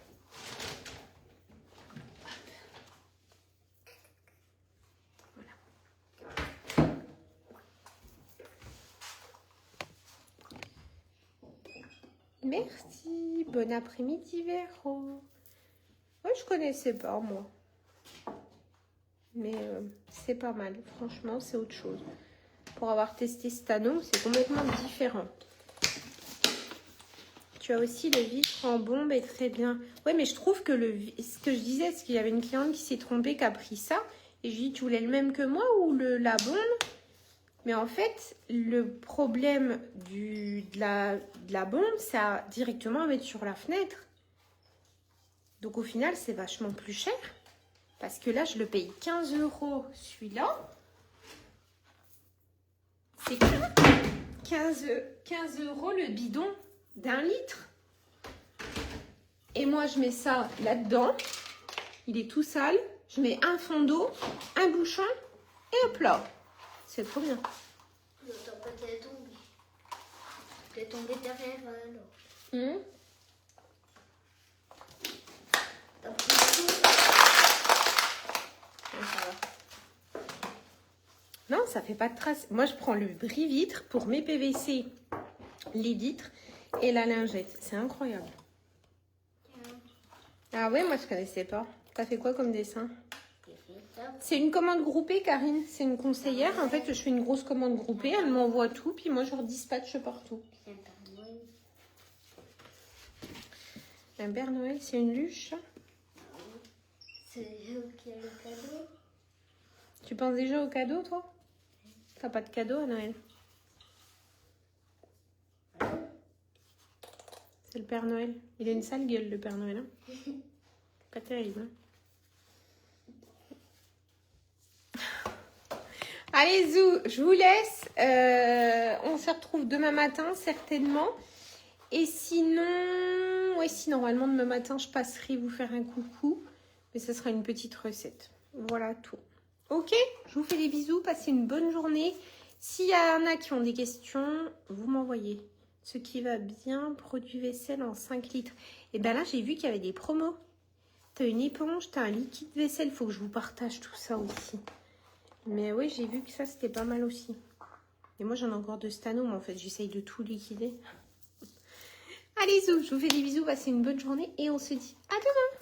S1: Merci, bon après-midi Véro. Ouais, je connaissais pas moi. Mais c'est pas mal, franchement c'est autre chose. Pour avoir testé Stano, c'est complètement différent. Tu as aussi le vitre en bombe et très bien. Ouais, mais je trouve que ce que je disais, c'est qu'il y avait une cliente qui s'est trompée, qui a pris ça. Et je lui ai dit, tu voulais le même que moi ou la bombe? Mais en fait, le problème de la bombe, c'est directement à mettre sur la fenêtre. Donc au final, c'est vachement plus cher. Parce que là, je le paye 15 € celui-là. C'est 15 € le bidon d'1 litre. Et moi, je mets ça là-dedans. Il est tout sale. Je mets un fond d'eau, un bouchon et hop là. C'est trop bien.
S2: J'entends pas qu'elle est tombée. Elle est tombée derrière alors.
S1: Hum.
S2: T'as pris le coup?
S1: Ouais, ça va. Non, ça fait pas de traces. Moi, je prends le bris-vitre pour mes PVC, les vitres et la lingette. C'est incroyable. Ah ouais, moi, je connaissais pas. T'as fait quoi comme dessin? C'est une commande groupée, Karine. C'est une conseillère. En fait, je fais une grosse commande groupée. Elle m'envoie tout, puis moi, je redispatche partout. Un Père Noël, c'est une luche.
S2: C'est eux qui a le cadeau.
S1: Tu penses déjà au cadeau, toi? T'as pas de cadeau à Noël? C'est le Père Noël. Il a une sale gueule, le Père Noël. Hein. Pas terrible. Hein. Allez, Zou, je vous laisse. On se retrouve demain matin, certainement. Et sinon, ouais, si normalement demain matin, je passerai vous faire un coucou. Mais ce sera une petite recette. Voilà tout. Ok, je vous fais des bisous. Passez une bonne journée. S'il y en a qui ont des questions, vous m'envoyez. Ce qui va bien, produit vaisselle en 5 litres. Et bien là, j'ai vu qu'il y avait des promos. T'as une éponge, t'as un liquide vaisselle. Faut que je vous partage tout ça aussi. Mais oui, j'ai vu que ça, c'était pas mal aussi. Et moi, j'en ai encore de Stano, mais en fait, j'essaye de tout liquider. Allez, Zou, je vous fais des bisous. Passez une bonne journée et on se dit à demain.